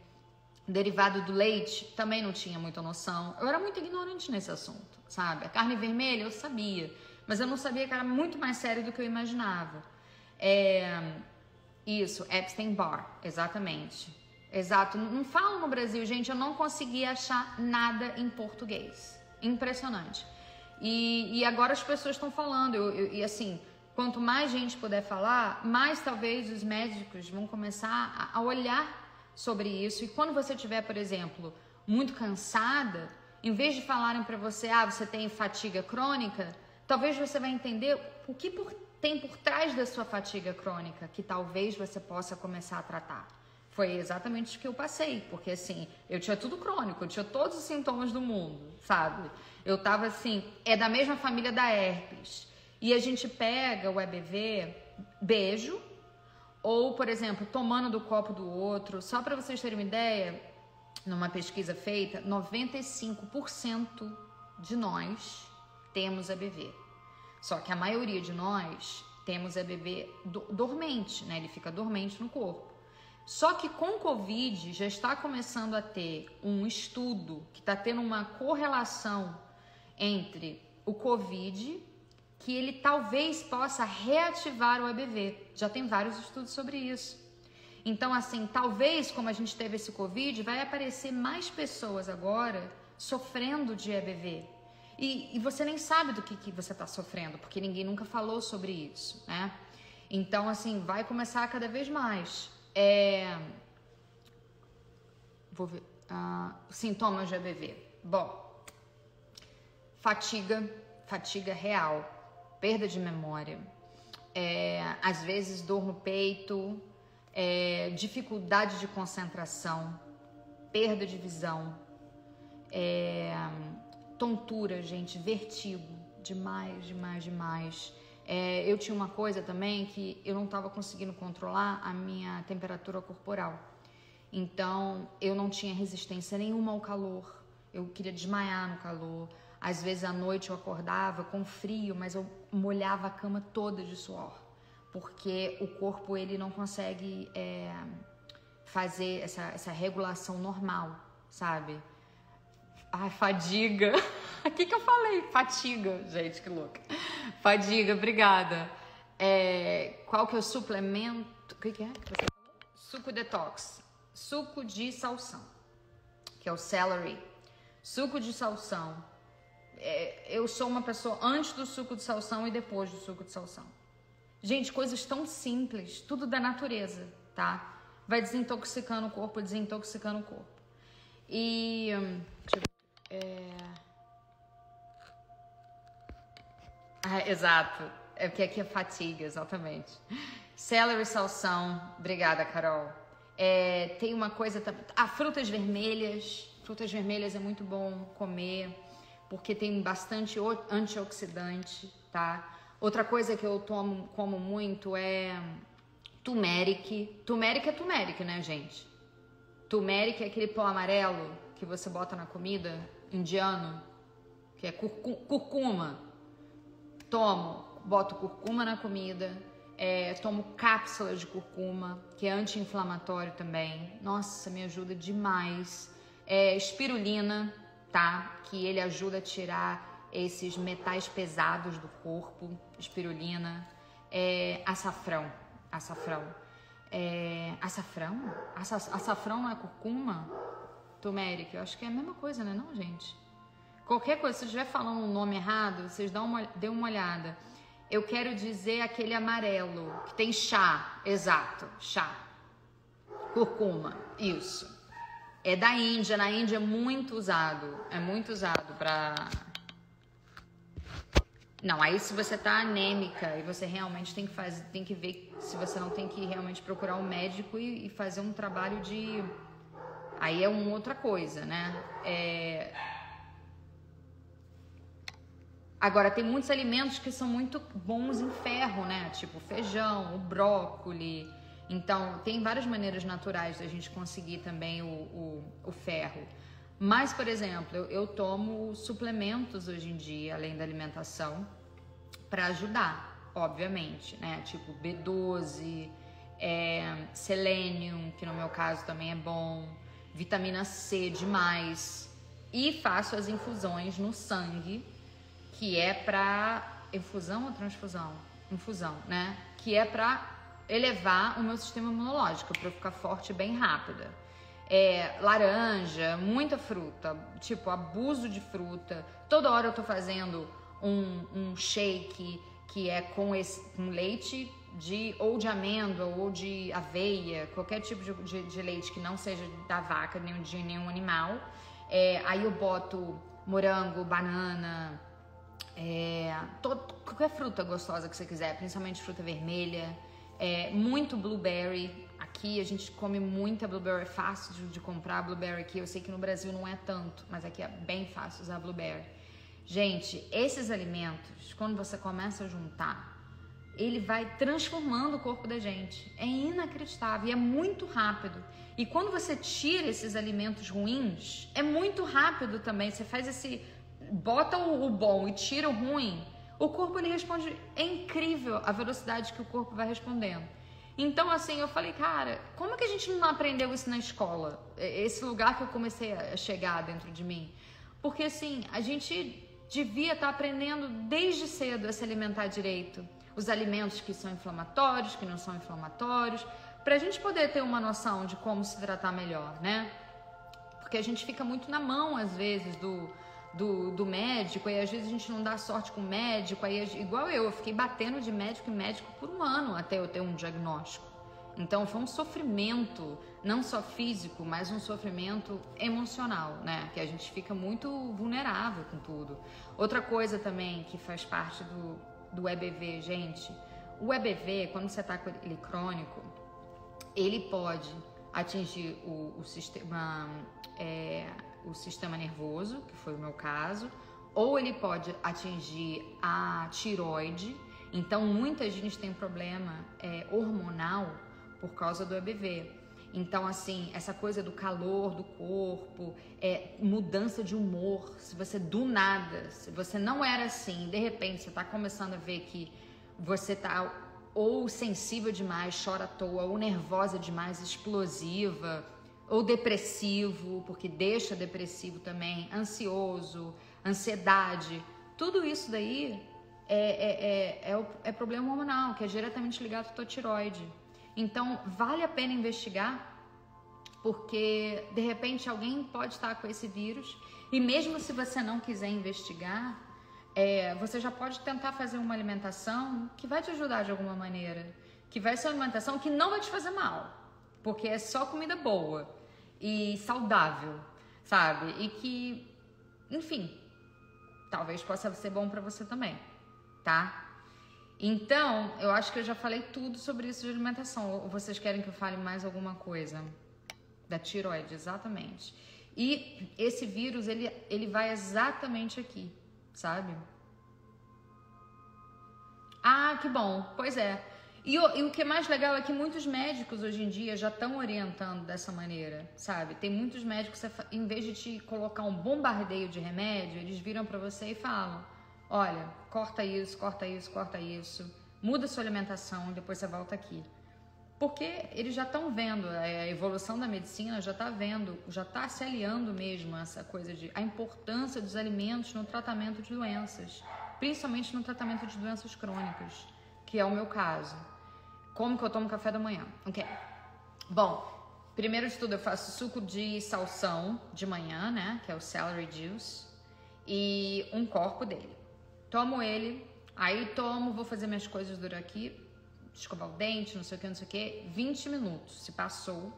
Derivado do leite, também não tinha muita noção. Eu era muito ignorante nesse assunto, sabe? A carne vermelha eu sabia, mas eu não sabia que era muito mais sério do que eu imaginava. Isso, Epstein-Barr, exatamente. Exato, não falam no Brasil, gente, eu não consegui achar nada em português. Impressionante. E agora as pessoas estão falando, e assim, quanto mais gente puder falar, mais talvez os médicos vão começar a olhar sobre isso. E quando você estiver, por exemplo, muito cansada, em vez de falarem para você, você tem fatiga crônica, talvez você vai entender o que tem por trás da sua fatiga crônica, que talvez você possa começar a tratar. Foi exatamente o que eu passei, porque assim, eu tinha tudo crônico, eu tinha todos os sintomas do mundo, sabe? Eu tava assim, da mesma família da herpes. E a gente pega o EBV, beijo, ou, por exemplo, tomando do copo do outro. Só para vocês terem uma ideia, numa pesquisa feita, 95% de nós temos EBV. Só que a maioria de nós temos EBV dormente, né? Ele fica dormente no corpo. Só que com Covid já está começando a ter um estudo que está tendo uma correlação entre o Covid, que ele talvez possa reativar o EBV. Já tem vários estudos sobre isso. Então, assim, talvez, como a gente teve esse Covid, vai aparecer mais pessoas agora sofrendo de EBV. E você nem sabe do que você está sofrendo, porque ninguém nunca falou sobre isso, né? Então, assim, vai começar cada vez mais. Vou ver. Sintomas de EBV. Bom, fatiga real. Perda de memória, às vezes dor no peito, dificuldade de concentração, perda de visão, tontura, gente, vertigo, demais. Eu tinha uma coisa também que eu não estava conseguindo controlar a minha temperatura corporal. Então, eu não tinha resistência nenhuma ao calor, eu queria desmaiar no calor. Às vezes à noite eu acordava com frio, mas eu molhava a cama toda de suor, porque o corpo ele não consegue fazer essa regulação normal, sabe? Fadiga. O que eu falei? Fatiga, gente, que louca. Fadiga, obrigada. Qual que é o suplemento? O que é? Você falou? Suco detox. Suco de salsão, que é o celery. Suco de salsão. Eu sou uma pessoa antes do suco de salsão e depois do suco de salsão. Gente, coisas tão simples, tudo da natureza, tá? Vai desintoxicando o corpo, E... exato. É porque aqui é fatiga, exatamente. Celery, salsão. Obrigada, Carol. Tem uma coisa também... frutas vermelhas. Frutas vermelhas é muito bom comer, porque tem bastante antioxidante, tá? Outra coisa que eu como muito é turmeric. Turmeric é turmeric, né, gente? Turmeric é aquele pó amarelo que você bota na comida, indiano, que é curcuma. Boto curcuma na comida, tomo cápsulas de curcuma, que é anti-inflamatório também. Nossa, me ajuda demais. Espirulina, tá? Que ele ajuda a tirar esses metais pesados do corpo. Espirulina. Açafrão. Açafrão não é curcuma? Turmeric, eu acho que é a mesma coisa, né, não, gente? Qualquer coisa, se eu estiver falando um nome errado, vocês dêem uma olhada. Eu quero dizer aquele amarelo, que tem chá, exato, chá. Curcuma, isso. É da Índia, na Índia é muito usado para Não, aí se você tá anêmica e você realmente tem que ver se você não tem que realmente procurar um médico e fazer um trabalho de... Aí é uma outra coisa, né? Agora, tem muitos alimentos que são muito bons em ferro, né? Tipo feijão, o brócoli. Então, tem várias maneiras naturais da gente conseguir também o ferro. Mas, por exemplo, eu tomo suplementos hoje em dia, além da alimentação, para ajudar, obviamente, né? Tipo B12, selênio, que no meu caso também é bom, vitamina C demais. E faço as infusões no sangue, que é para... Infusão ou transfusão? Infusão, né? Que é para elevar o meu sistema imunológico, para eu ficar forte bem rápida. Laranja, muita fruta, tipo, abuso de fruta. Toda hora eu tô fazendo um shake que é com leite ou de amêndoa ou de aveia, qualquer tipo de leite que não seja da vaca, nem de nenhum animal. Aí eu boto morango, banana, qualquer fruta gostosa que você quiser, principalmente fruta vermelha, muito blueberry. Aqui a gente come muita blueberry, é fácil de comprar blueberry aqui. Eu sei que no Brasil não é tanto, mas aqui é bem fácil usar blueberry. Gente, esses alimentos, quando você começa a juntar, ele vai transformando o corpo da gente. É inacreditável e é muito rápido. E quando você tira esses alimentos ruins, é muito rápido também. Você faz bota o bom e tira o ruim, o corpo ele responde. É incrível a velocidade que o corpo vai respondendo. Então, assim, eu falei, cara, como que a gente não aprendeu isso na escola? Esse lugar que eu comecei a chegar dentro de mim. Porque, assim, a gente devia estar aprendendo desde cedo a se alimentar direito. Os alimentos que são inflamatórios, que não são inflamatórios, pra gente poder ter uma noção de como se tratar melhor, né? Porque a gente fica muito na mão, às vezes, do médico, e às vezes a gente não dá sorte com o médico, aí igual eu fiquei batendo de médico em médico por um ano até eu ter um diagnóstico. Então foi um sofrimento, não só físico, mas um sofrimento emocional, né? Que a gente fica muito vulnerável com tudo. Outra coisa também que faz parte do EBV, gente, o EBV, quando você tá com ele crônico, ele pode atingir o sistema nervoso, que foi o meu caso, ou ele pode atingir a tireoide. Então, muita gente tem problema hormonal por causa do EBV. Então, assim, essa coisa do calor do corpo, mudança de humor, se você do nada, se você não era assim, de repente você tá começando a ver que você tá ou sensível demais, chora à toa, ou nervosa demais, explosiva, ou depressivo, porque deixa depressivo também, ansioso, ansiedade, tudo isso daí é problema hormonal, que é diretamente ligado à tua tireoide. Então, vale a pena investigar, porque de repente alguém pode estar com esse vírus, e mesmo se você não quiser investigar, você já pode tentar fazer uma alimentação que vai te ajudar de alguma maneira, que vai ser uma alimentação que não vai te fazer mal, porque é só comida boa e saudável, sabe? E que, enfim, talvez possa ser bom pra você também, tá? Então, eu acho que eu já falei tudo sobre isso de alimentação. Ou vocês querem que eu fale mais alguma coisa? Da tireoide, exatamente. E esse vírus, ele vai exatamente aqui, sabe? Ah, que bom. Pois é. E o que é mais legal é que muitos médicos hoje em dia já estão orientando dessa maneira, sabe? Tem muitos médicos que, em vez de te colocar um bombardeio de remédio, eles viram pra você e falam: olha, corta isso, corta isso, corta isso, muda sua alimentação e depois você volta aqui. Porque eles já estão vendo, a evolução da medicina já está vendo, já está se aliando mesmo a essa coisa a importância dos alimentos no tratamento de doenças, principalmente no tratamento de doenças crônicas, que é o meu caso. Como que eu tomo café da manhã? Ok. Bom, primeiro de tudo eu faço suco de salsão de manhã, né, que é o celery juice, e um copo dele. Tomo ele, aí vou fazer minhas coisas durante aqui, escovar o dente, não sei o que, 20 minutos, se passou,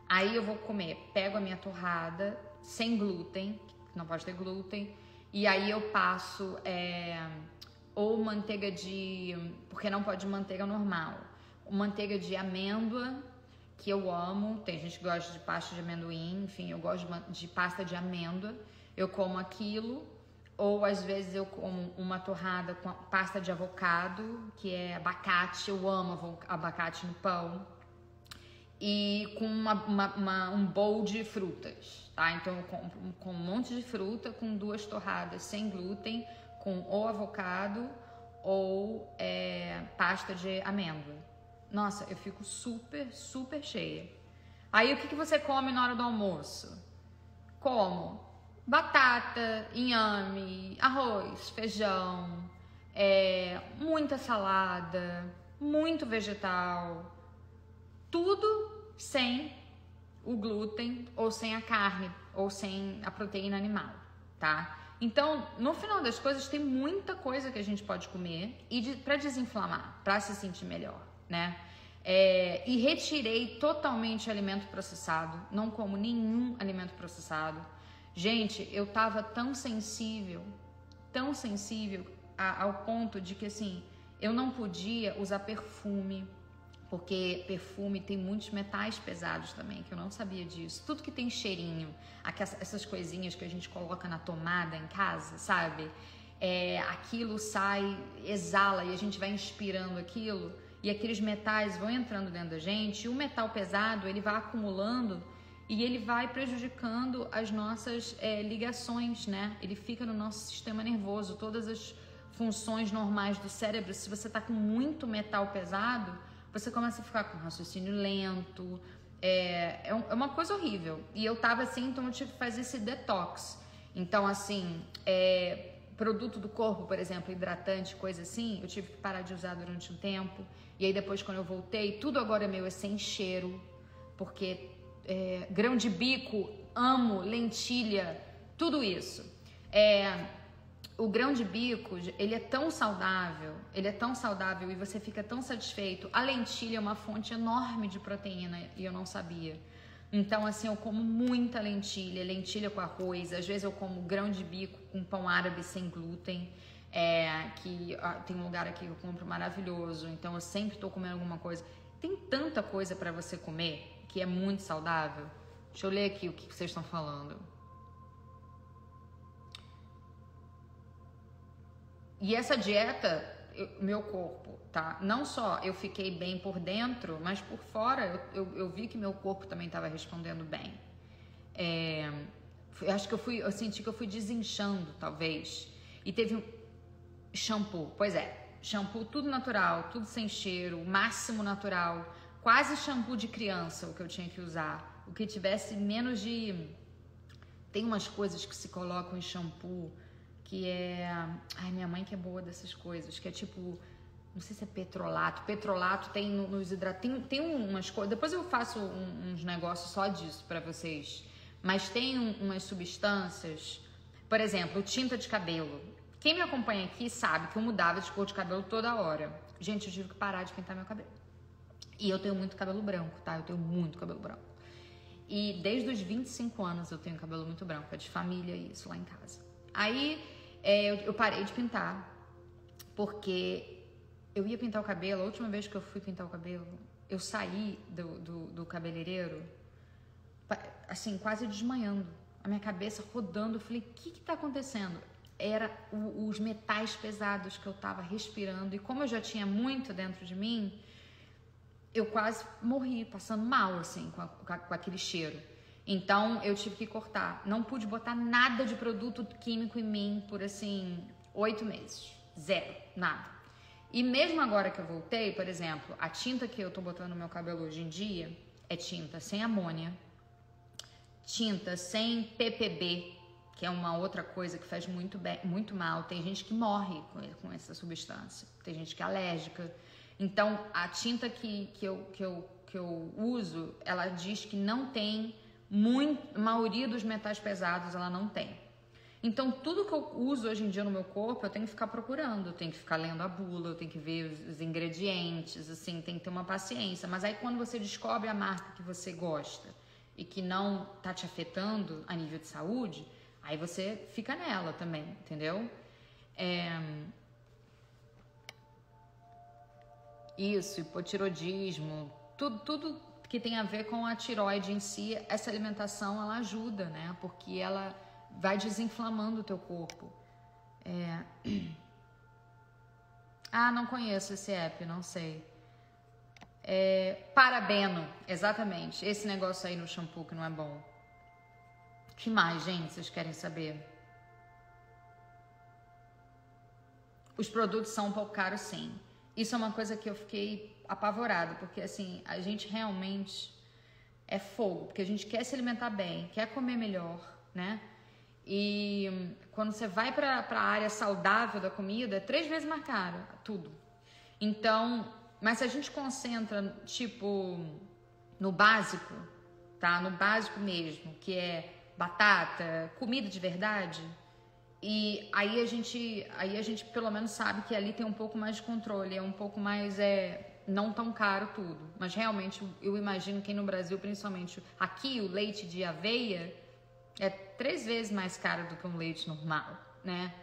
aí eu vou comer, pego a minha torrada, sem glúten, não pode ter glúten, e aí eu passo ou manteiga de... porque não pode manteiga normal. Manteiga de amêndoa, que eu amo. Tem gente que gosta de pasta de amendoim, enfim, eu gosto de pasta de amêndoa. Eu como aquilo. Ou às vezes eu como uma torrada com pasta de avocado, que é abacate. Eu amo abacate no pão. E com um bowl de frutas, tá? Então eu compro com um monte de fruta, com 2 torradas sem glúten, com ou avocado ou pasta de amêndoa. Nossa, eu fico super, super cheia. Aí o que você come na hora do almoço? Como batata, inhame, arroz, feijão, muita salada, muito vegetal, tudo sem o glúten ou sem a carne ou sem a proteína animal, tá? Então, no final das coisas, tem muita coisa que a gente pode comer e para desinflamar, para se sentir melhor, né? E retirei totalmente alimento processado, não como nenhum alimento processado. Gente, eu tava tão sensível ao ponto de que, assim, eu não podia usar perfume, porque perfume tem muitos metais pesados também, que eu não sabia disso. Tudo que tem cheirinho, essas coisinhas que a gente coloca na tomada em casa, sabe? Aquilo sai, exala e a gente vai inspirando aquilo e aqueles metais vão entrando dentro da gente. E o metal pesado, ele vai acumulando e ele vai prejudicando as nossas ligações, né? Ele fica no nosso sistema nervoso, todas as funções normais do cérebro. Se você tá com muito metal pesado, você começa a ficar com raciocínio lento, é uma coisa horrível. E eu tava assim, então eu tive que fazer esse detox. Então, assim, produto do corpo, por exemplo, hidratante, coisa assim, eu tive que parar de usar durante um tempo. E aí depois, quando eu voltei, tudo agora meu é sem cheiro, porque grão de bico, amo, lentilha, tudo isso. O grão de bico, ele é tão saudável e você fica tão satisfeito. A lentilha é uma fonte enorme de proteína e eu não sabia. Então, assim, eu como muita lentilha com arroz. Às vezes eu como grão de bico com pão árabe sem glúten, que tem um lugar aqui que eu compro maravilhoso. Então, eu sempre tô comendo alguma coisa. Tem tanta coisa para você comer que é muito saudável. Deixa eu ler aqui o que vocês estão falando. E essa dieta, meu corpo, tá? Não só eu fiquei bem por dentro, mas por fora eu vi que meu corpo também estava respondendo bem. Acho que eu senti que eu fui desinchando, talvez. E teve um shampoo, shampoo tudo natural, tudo sem cheiro, o máximo natural, quase shampoo de criança o que eu tinha que usar. O que tivesse menos de... Tem umas coisas que se colocam em shampoo que ai, minha mãe que é boa dessas coisas, que é tipo, não sei se é petrolato tem nos hidratantes, tem umas coisas, depois eu faço uns negócios só disso pra vocês, mas tem umas substâncias, por exemplo, tinta de cabelo. Quem me acompanha aqui sabe que eu mudava de cor de cabelo toda hora. Gente, eu tive que parar de pintar meu cabelo. E eu tenho muito cabelo branco, tá? Eu tenho muito cabelo branco. E desde os 25 anos eu tenho cabelo muito branco, é de família isso lá em casa. Aí eu parei de pintar, porque eu ia pintar o cabelo, a última vez que eu fui pintar o cabelo, eu saí do cabeleireiro, assim, quase desmanhando, a minha cabeça rodando, eu falei, o que tá acontecendo? Era os metais pesados que eu tava respirando, e como eu já tinha muito dentro de mim, eu quase morri, passando mal, assim, com aquele cheiro. Então, eu tive que cortar. Não pude botar nada de produto químico em mim por, assim, 8 meses. Zero, nada. E mesmo agora que eu voltei, por exemplo, a tinta que eu tô botando no meu cabelo hoje em dia é tinta sem amônia, tinta sem PPB, que é uma outra coisa que faz muito mal. Tem gente que morre com essa substância. Tem gente que é alérgica. Então, a tinta que eu uso, ela diz que não tem... a maioria dos metais pesados ela não tem. Então tudo que eu uso hoje em dia no meu corpo eu tenho que ficar procurando, eu tenho que ficar lendo a bula, eu tenho que ver os ingredientes, assim, tem que ter uma paciência. Mas aí quando você descobre a marca que você gosta e que não tá te afetando a nível de saúde, aí você fica nela também, entendeu? Isso, hipotiroidismo, tudo que tem a ver com a tireoide em si, essa alimentação ela ajuda, né? Porque ela vai desinflamando o teu corpo. Ah, não conheço esse app, não sei. Parabeno, exatamente. Esse negócio aí no shampoo que não é bom. Que mais, gente, vocês querem saber? Os produtos são um pouco caros, sim. Isso é uma coisa que eu fiquei apavorada, porque assim, a gente realmente é fogo, porque a gente quer se alimentar bem, quer comer melhor, né? E quando você vai para a área saudável da comida, é 3 vezes mais caro, tudo. Então, mas se a gente concentra, tipo, no básico, tá? No básico mesmo, que é batata, comida de verdade, e aí a gente pelo menos sabe que ali tem um pouco mais de controle, é um pouco mais, não tão caro tudo. Mas realmente eu imagino que no Brasil, principalmente aqui, o leite de aveia é 3 vezes mais caro do que um leite normal, né?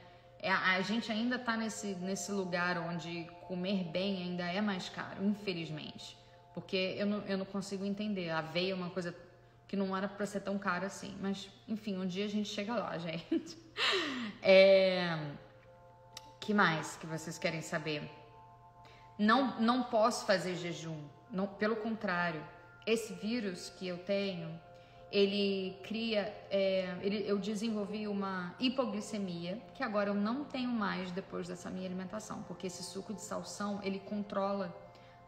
A gente ainda tá nesse lugar onde comer bem ainda é mais caro, infelizmente. Porque eu não consigo entender. A aveia é uma coisa que não era pra ser tão cara assim. Mas, enfim, um dia a gente chega lá, gente. Que mais que vocês querem saber? Não posso fazer jejum. Não, pelo contrário, esse vírus que eu tenho, ele cria... eu desenvolvi uma hipoglicemia, que agora eu não tenho mais depois dessa minha alimentação, porque esse suco de salsão, ele controla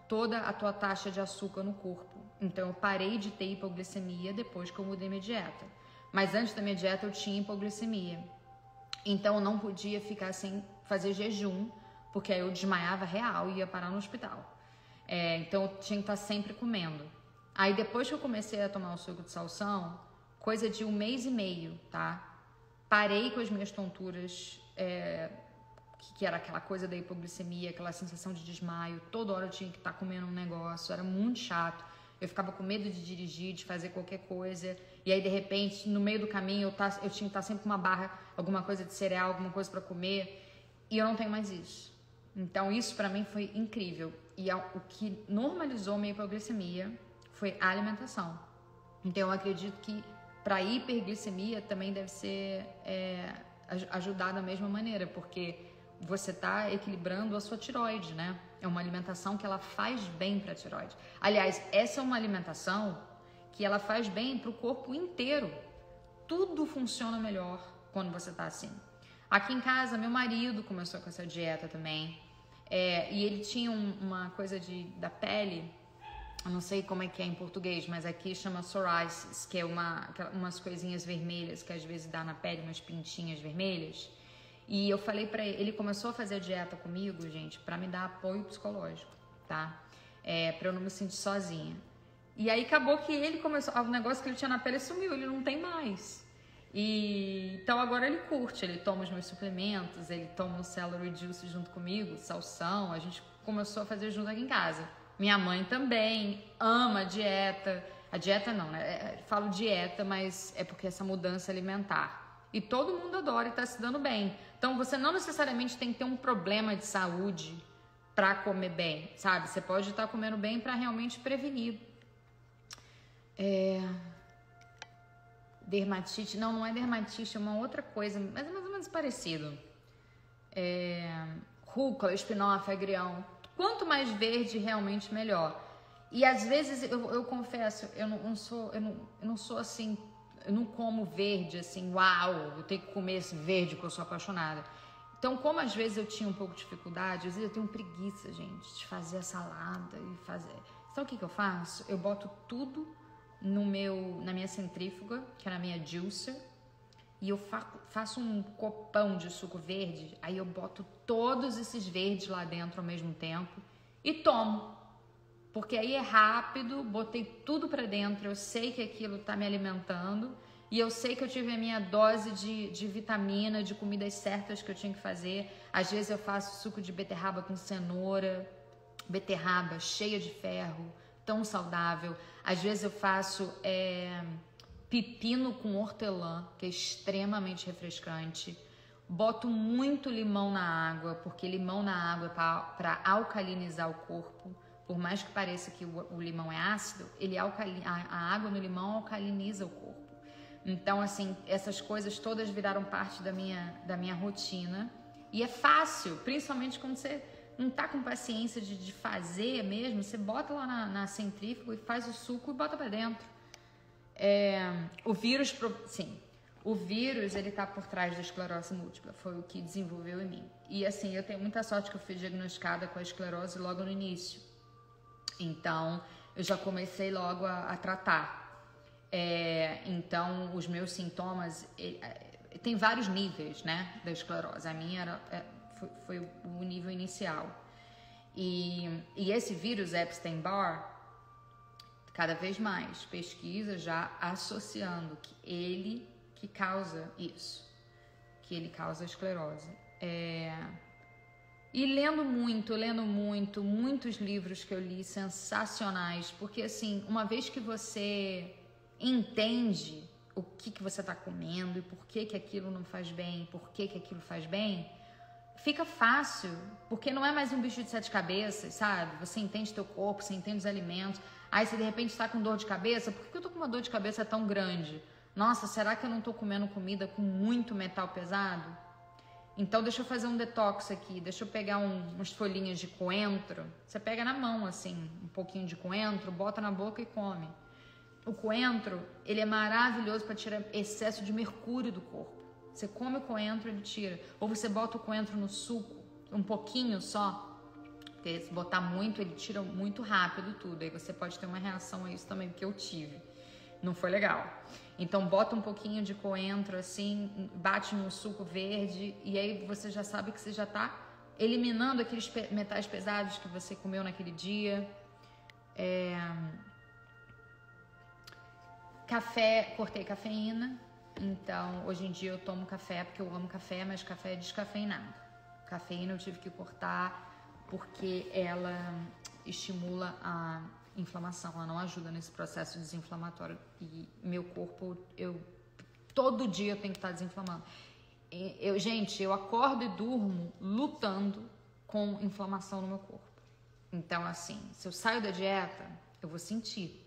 toda a tua taxa de açúcar no corpo. Então eu parei de ter hipoglicemia depois que eu mudei minha dieta. Mas antes da minha dieta eu tinha hipoglicemia. Então eu não podia ficar sem fazer jejum, porque aí eu desmaiava real e ia parar no hospital. Então eu tinha que estar sempre comendo. Aí depois que eu comecei a tomar o suco de salsão, coisa de 1 mês e meio, tá? Parei com as minhas tonturas, que era aquela coisa da hipoglicemia, aquela sensação de desmaio. Toda hora eu tinha que estar comendo um negócio, era muito chato. Eu ficava com medo de dirigir, de fazer qualquer coisa. E aí, de repente, no meio do caminho, eu tinha que estar sempre com uma barra, alguma coisa de cereal, alguma coisa para comer. E eu não tenho mais isso. Então, isso para mim foi incrível. E o que normalizou minha hipoglicemia foi a alimentação. Então, eu acredito que para hiperglicemia também deve ser ajudar da mesma maneira, porque você está equilibrando a sua tireoide, né? É uma alimentação que ela faz bem para a tireoide. Aliás, essa é uma alimentação que ela faz bem para o corpo inteiro. Tudo funciona melhor quando você está assim. Aqui em casa, meu marido começou com essa dieta também. E ele tinha uma coisa da pele, eu não sei como é que é em português, mas aqui chama psoriasis, que é umas coisinhas vermelhas que às vezes dá na pele, umas pintinhas vermelhas. E eu falei pra ele começou a fazer a dieta comigo, gente, pra me dar apoio psicológico, tá? Pra eu não me sentir sozinha. E aí acabou que ele começou, o negócio que ele tinha na pele sumiu, ele não tem mais. Então agora ele curte, ele toma os meus suplementos, ele toma um celery juice junto comigo, salsão, a gente começou a fazer junto aqui em casa. Minha mãe também ama a dieta. A dieta não, né? Falo dieta, mas é porque essa mudança alimentar. E todo mundo adora e tá se dando bem. Então você não necessariamente tem que ter um problema de saúde pra comer bem, sabe? Você pode estar comendo bem pra realmente prevenir. Dermatite, não é dermatite, é uma outra coisa, mas é mais ou menos parecido. Rúcula, espinófilo, agrião. Quanto mais verde, realmente melhor. E às vezes, eu confesso, eu não sou assim, eu não como verde, assim, uau, eu tenho que comer esse verde porque eu sou apaixonada. Então, como às vezes eu tinha um pouco de dificuldade, às vezes eu tenho preguiça, gente, de fazer a salada e fazer... Sabe o que eu faço? Eu boto tudo na minha centrífuga, que é na minha juicer, e eu faço um copão de suco verde, aí eu boto todos esses verdes lá dentro ao mesmo tempo e tomo. Porque aí é rápido, botei tudo pra dentro, eu sei que aquilo tá me alimentando e eu sei que eu tive a minha dose de vitamina, de comidas certas que eu tinha que fazer. Às vezes eu faço suco de beterraba com cenoura, beterraba cheia de ferro, tão saudável. Às vezes eu faço pepino com hortelã, que é extremamente refrescante. Boto muito limão na água, porque limão na água é para alcalinizar o corpo. Por mais que pareça que o limão é ácido, a água no limão alcaliniza o corpo. Então, assim, essas coisas todas viraram parte da minha rotina. E é fácil, principalmente quando você não tá com paciência de fazer mesmo, você bota lá na centrífuga e faz o suco e bota pra dentro. O vírus, ele tá por trás da esclerose múltipla, foi o que desenvolveu em mim. E assim, eu tenho muita sorte que eu fui diagnosticada com a esclerose logo no início. Então, eu já comecei logo a tratar. Então, os meus sintomas, tem vários níveis, né, da esclerose. A minha foi o nível inicial. E esse vírus Epstein-Barr, cada vez mais pesquisa já associando que ele que causa isso, que ele causa a esclerose. E lendo muitos livros que eu li, sensacionais, porque assim, uma vez que você entende o que você está comendo e por que aquilo não faz bem, por que aquilo faz bem, fica fácil, porque não é mais um bicho de 7 cabeças, sabe? Você entende teu corpo, você entende os alimentos, aí você de repente está com dor de cabeça, por que eu tô com uma dor de cabeça tão grande? Nossa, será que eu não tô comendo comida com muito metal pesado? Então deixa eu fazer um detox aqui, deixa eu pegar umas folhinhas de coentro, você pega na mão assim, um pouquinho de coentro, bota na boca e come. O coentro, ele é maravilhoso para tirar excesso de mercúrio do corpo. Você come o coentro, ele tira. Ou você bota o coentro no suco, um pouquinho só, porque se botar muito, ele tira muito rápido tudo. Aí você pode ter uma reação a isso também, porque eu tive. Não foi legal. Então bota um pouquinho de coentro assim, bate no suco verde e aí você já sabe que você já tá eliminando aqueles metais pesados que você comeu naquele dia. Café, cortei cafeína, então hoje em dia eu tomo café porque eu amo café, mas café é descafeinado. Cafeína eu tive que cortar porque ela estimula a inflamação, ela não ajuda nesse processo desinflamatório e meu corpo, todo dia eu tenho que estar desinflamando. Gente, eu acordo e durmo lutando com inflamação no meu corpo. Então assim, se eu saio da dieta, eu vou sentir.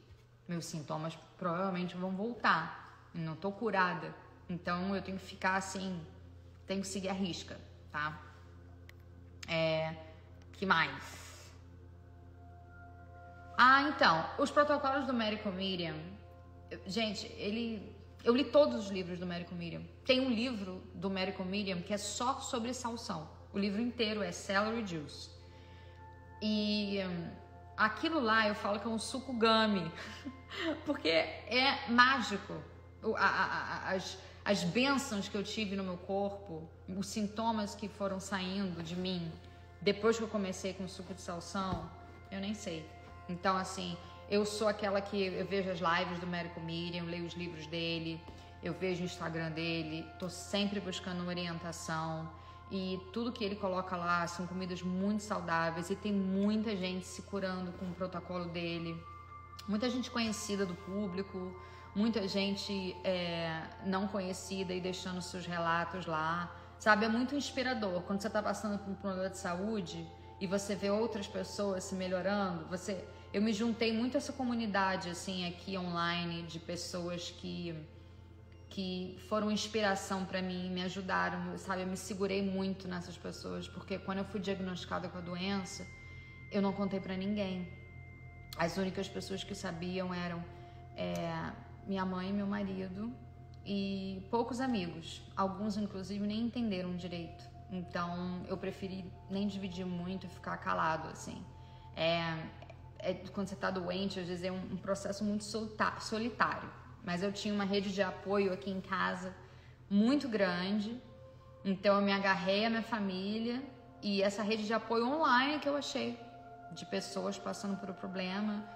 Meus sintomas provavelmente vão voltar. Eu não tô curada. Então eu tenho que ficar assim, tenho que seguir a risca, tá? Que mais? Então, os protocolos do Medical Medium. Gente, eu li todos os livros do Medical Medium. Tem um livro do Medical Medium que é só sobre salsão. O livro inteiro é Celery Juice. E aquilo lá eu falo que é um suco gummy, porque é mágico. As bênçãos que eu tive no meu corpo, os sintomas que foram saindo de mim depois que eu comecei com suco de salsão, eu nem sei. Então, assim, eu sou aquela que eu vejo as lives do Medical Medium, leio os livros dele, eu vejo o Instagram dele, tô sempre buscando orientação. E tudo que ele coloca lá são comidas muito saudáveis e tem muita gente se curando com o protocolo dele. Muita gente conhecida do público, muita gente não conhecida e deixando seus relatos lá. Sabe, é muito inspirador. Quando você está passando por um problema de saúde e você vê outras pessoas se melhorando, eu me juntei muito a essa comunidade assim, aqui online de pessoas que foram inspiração para mim, me ajudaram, sabe? Eu me segurei muito nessas pessoas, porque quando eu fui diagnosticada com a doença, eu não contei para ninguém. As únicas pessoas que sabiam eram minha mãe e meu marido e poucos amigos. Alguns, inclusive, nem entenderam direito. Então, eu preferi nem dividir muito e ficar calado, assim. Quando você tá doente, às vezes é um processo muito solitário. Mas eu tinha uma rede de apoio aqui em casa muito grande, então eu me agarrei à minha família e essa rede de apoio online que eu achei, de pessoas passando por um problema,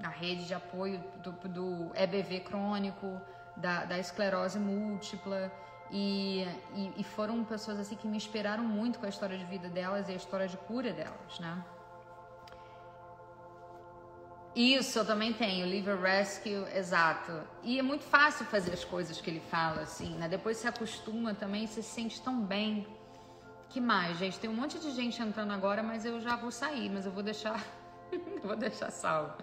a rede de apoio do EBV crônico, da esclerose múltipla e foram pessoas assim que me inspiraram muito com a história de vida delas e a história de cura delas, né? Isso, eu também tenho, Liver Rescue, exato. E é muito fácil fazer as coisas que ele fala, assim, né? Depois você acostuma também, você se sente tão bem. Que mais, gente? Tem um monte de gente entrando agora, mas eu já vou sair, mas eu vou deixar, eu vou deixar salvo.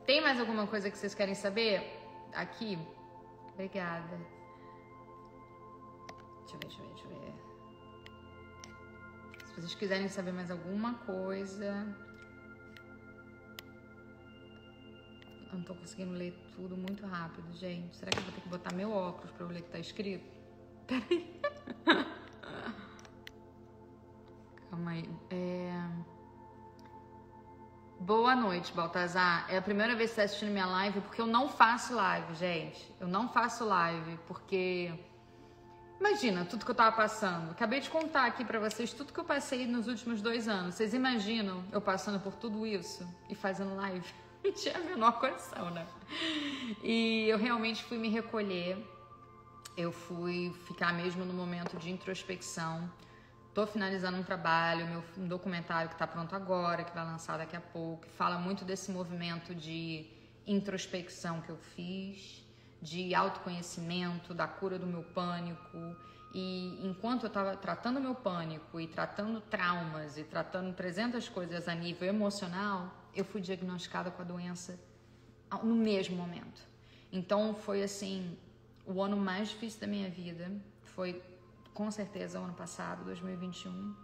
Tem mais alguma coisa que vocês querem saber? Aqui? Obrigada. Deixa eu ver. Se vocês quiserem saber mais alguma coisa... Eu não tô conseguindo ler tudo muito rápido, gente. Será que eu vou ter que botar meu óculos pra eu ler o que tá escrito? Peraí. Calma aí. Boa noite, Baltazar. É a primeira vez que você tá assistindo minha live, porque eu não faço live, gente. Eu não faço live, porque... Imagina tudo que eu tava passando. Acabei de contar aqui pra vocês tudo que eu passei nos últimos 2 anos. Vocês imaginam eu passando por tudo isso e fazendo live? Não tinha a menor condição, né? E eu realmente fui me recolher. Eu fui ficar mesmo no momento de introspecção. Tô finalizando um trabalho, um documentário que tá pronto agora, que vai lançar daqui a pouco, que fala muito desse movimento de introspecção que eu fiz, de autoconhecimento, da cura do meu pânico. E enquanto eu estava tratando meu pânico e tratando traumas e tratando 300 coisas a nível emocional, eu fui diagnosticada com a doença no mesmo momento. Então foi assim, o ano mais difícil da minha vida foi com certeza o ano passado, 2021.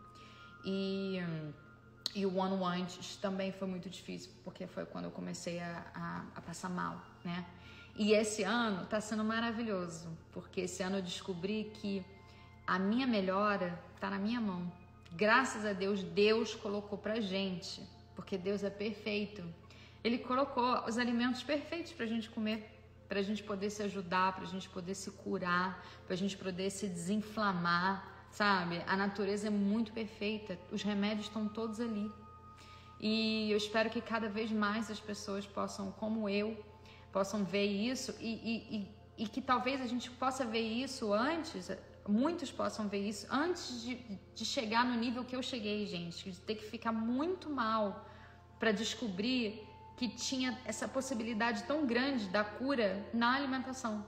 E o ano antes também foi muito difícil, porque foi quando eu comecei a passar mal, né? E esse ano tá sendo maravilhoso, porque esse ano eu descobri que a minha melhora tá na minha mão. Graças a Deus, Deus colocou pra gente, porque Deus é perfeito. Ele colocou os alimentos perfeitos pra gente comer, pra gente poder se ajudar, pra gente poder se curar, pra gente poder se desinflamar, sabe? A natureza é muito perfeita, os remédios estão todos ali. E eu espero que cada vez mais as pessoas possam, como eu, possam ver isso e que talvez a gente possa ver isso antes, muitos possam ver isso antes de chegar no nível que eu cheguei, gente, de ter que ficar muito mal para descobrir que tinha essa possibilidade tão grande da cura na alimentação,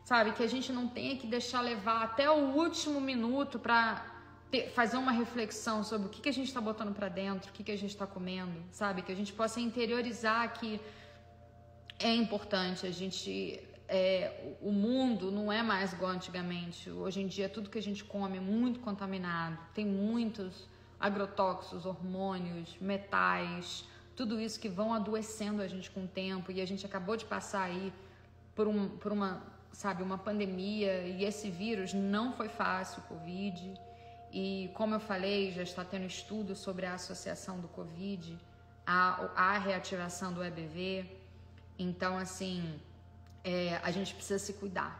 sabe? Que a gente não tenha que deixar levar até o último minuto para fazer uma reflexão sobre o que a gente está botando para dentro, o que a gente está comendo, sabe? Que a gente possa interiorizar que é importante a gente... o mundo não é mais igual antigamente. Hoje em dia tudo que a gente come é muito contaminado, tem muitos agrotóxicos, hormônios, metais, tudo isso que vão adoecendo a gente com o tempo, e a gente acabou de passar aí por uma, sabe, uma pandemia, e esse vírus não foi fácil, o Covid, e como eu falei, já está tendo estudo sobre a associação do Covid à reativação do EBV. Então, assim, a gente precisa se cuidar,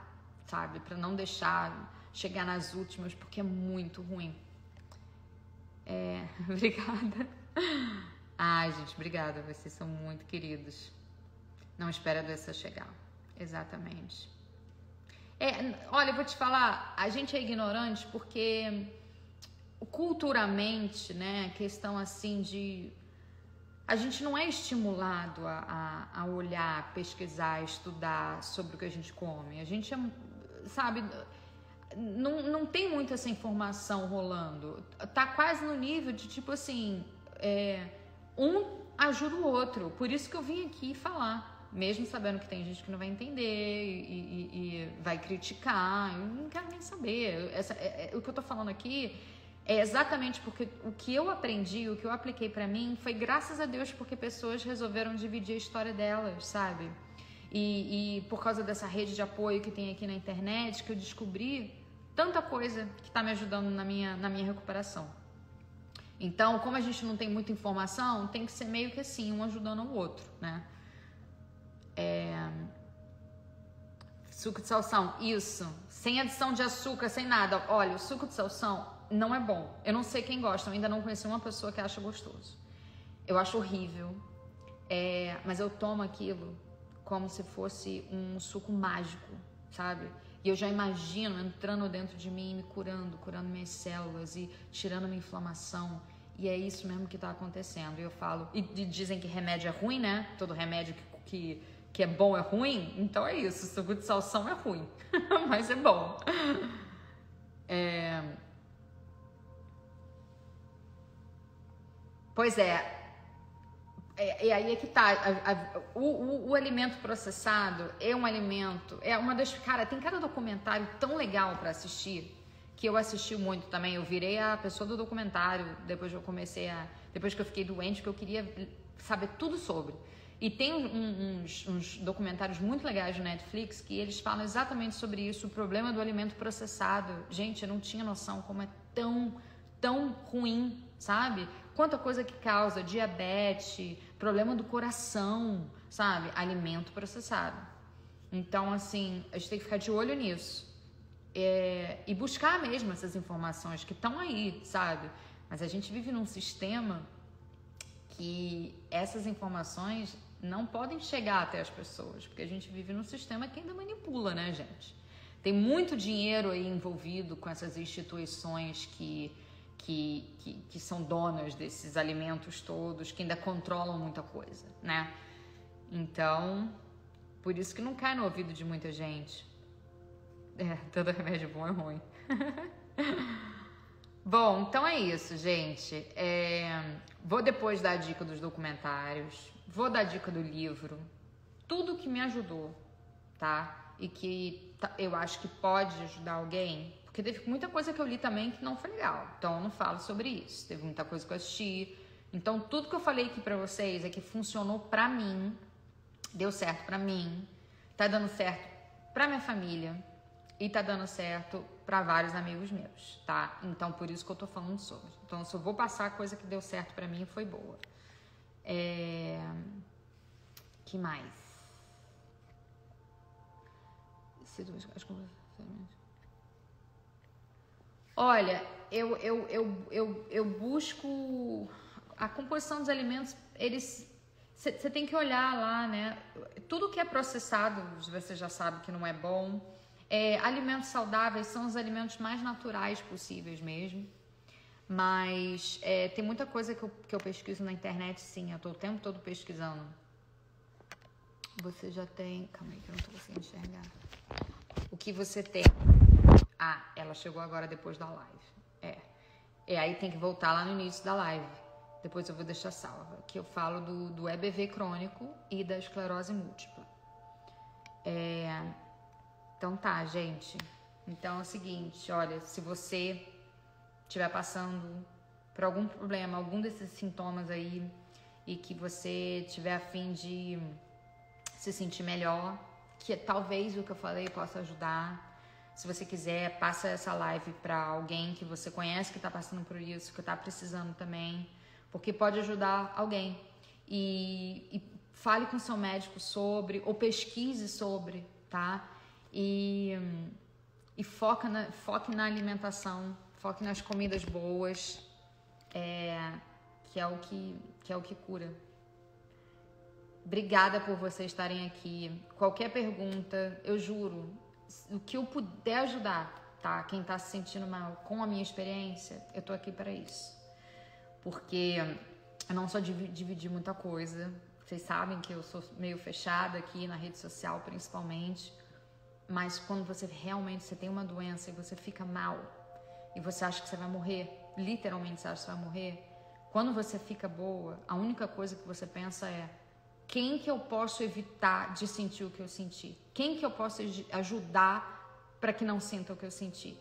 sabe? Para não deixar chegar nas últimas, porque é muito ruim. Obrigada. Ai, gente, obrigada. Vocês são muito queridos. Não espere a doença chegar. Exatamente. Olha, eu vou te falar, a gente é ignorante porque culturalmente, né, questão assim de... A gente não é estimulado a olhar, pesquisar, estudar sobre o que a gente come. A gente, sabe, não tem muita essa informação rolando. Tá quase no nível de, tipo assim, um ajuda o outro. Por isso que eu vim aqui falar. Mesmo sabendo que tem gente que não vai entender e vai criticar. Eu não quero nem saber. O que eu tô falando aqui... É exatamente porque o que eu aprendi, o que eu apliquei pra mim, foi graças a Deus porque pessoas resolveram dividir a história delas, sabe? E por causa dessa rede de apoio que tem aqui na internet, que eu descobri tanta coisa que tá me ajudando na minha recuperação. Então, como a gente não tem muita informação, tem que ser meio que assim, um ajudando o outro, né? Suco de salsão, isso. Sem adição de açúcar, sem nada. Olha, o suco de salsão não é bom. Eu não sei quem gosta, eu ainda não conheci uma pessoa que acha gostoso. Eu acho horrível. Mas eu tomo aquilo como se fosse um suco mágico, sabe? E eu já imagino entrando dentro de mim, me curando minhas células e tirando minha inflamação. E é isso mesmo que está acontecendo. Eu falo, e dizem que remédio é ruim, né? Todo remédio que é bom é ruim. Então é isso, suco de salsão é ruim, mas é bom. Pois é. E aí é que tá, o alimento processado é um alimento, é uma das, cara, tem cada documentário tão legal pra assistir, que eu assisti muito também, eu virei a pessoa do documentário, depois que eu fiquei doente, que eu queria saber tudo sobre. E tem uns documentários muito legais no Netflix, que eles falam exatamente sobre isso, o problema do alimento processado. Gente, eu não tinha noção como é tão ruim, sabe? Quanta coisa que causa diabetes, problema do coração, sabe? Alimento processado. Então, assim, a gente tem que ficar de olho nisso. E buscar mesmo essas informações que estão aí, sabe? Mas a gente vive num sistema que essas informações não podem chegar até as pessoas, porque a gente vive num sistema que ainda manipula, né, gente? Tem muito dinheiro aí envolvido com essas instituições que são donas desses alimentos todos, que ainda controlam muita coisa, né? Então, por isso que não cai no ouvido de muita gente. Todo remédio bom é ruim. Bom, então é isso, gente. Vou depois dar a dica dos documentários, vou dar a dica do livro, tudo que me ajudou, tá? E que eu acho que pode ajudar alguém. Porque teve muita coisa que eu li também que não foi legal. Então eu não falo sobre isso. Teve muita coisa que eu assisti. Então tudo que eu falei aqui pra vocês é que funcionou pra mim. Deu certo pra mim. Tá dando certo pra minha família. E tá dando certo pra vários amigos meus, tá? Então por isso que eu tô falando sobre. Então eu só vou passar a coisa que deu certo pra mim e foi boa. Que mais? Olha, eu busco a composição dos alimentos, você tem que olhar lá, né? Tudo que é processado, você já sabe que não é bom. Alimentos saudáveis são os alimentos mais naturais possíveis mesmo. Mas tem muita coisa que eu pesquiso na internet, sim. Eu tô o tempo todo pesquisando. Você já tem... Calma aí que eu não tô conseguindo enxergar. O que você tem... Ah, ela chegou agora depois da live. Aí tem que voltar lá no início da live. Depois eu vou deixar salva. Que eu falo do EBV crônico e da esclerose múltipla. Então tá, gente. Então é o seguinte, olha, se você estiver passando por algum problema, algum desses sintomas aí, e que você tiver a fim de se sentir melhor, que talvez o que eu falei possa ajudar. Se você quiser, passa essa live para alguém que você conhece que está passando por isso, que está precisando também, porque pode ajudar alguém. E fale com seu médico sobre, ou pesquise sobre, tá? E foque na alimentação, foque nas comidas boas, que é o que cura. Obrigada por vocês estarem aqui. Qualquer pergunta, eu juro, o que eu puder ajudar, tá? Quem tá se sentindo mal com a minha experiência, eu tô aqui para isso. Porque eu não só dividi muita coisa. Vocês sabem que eu sou meio fechada aqui na rede social, principalmente. Mas quando você realmente tem uma doença e você fica mal e você acha que você vai morrer, literalmente você acha que você vai morrer, quando você fica boa, a única coisa que você pensa é: quem que eu posso evitar de sentir o que eu senti? Quem que eu posso ajudar para que não sinta o que eu senti?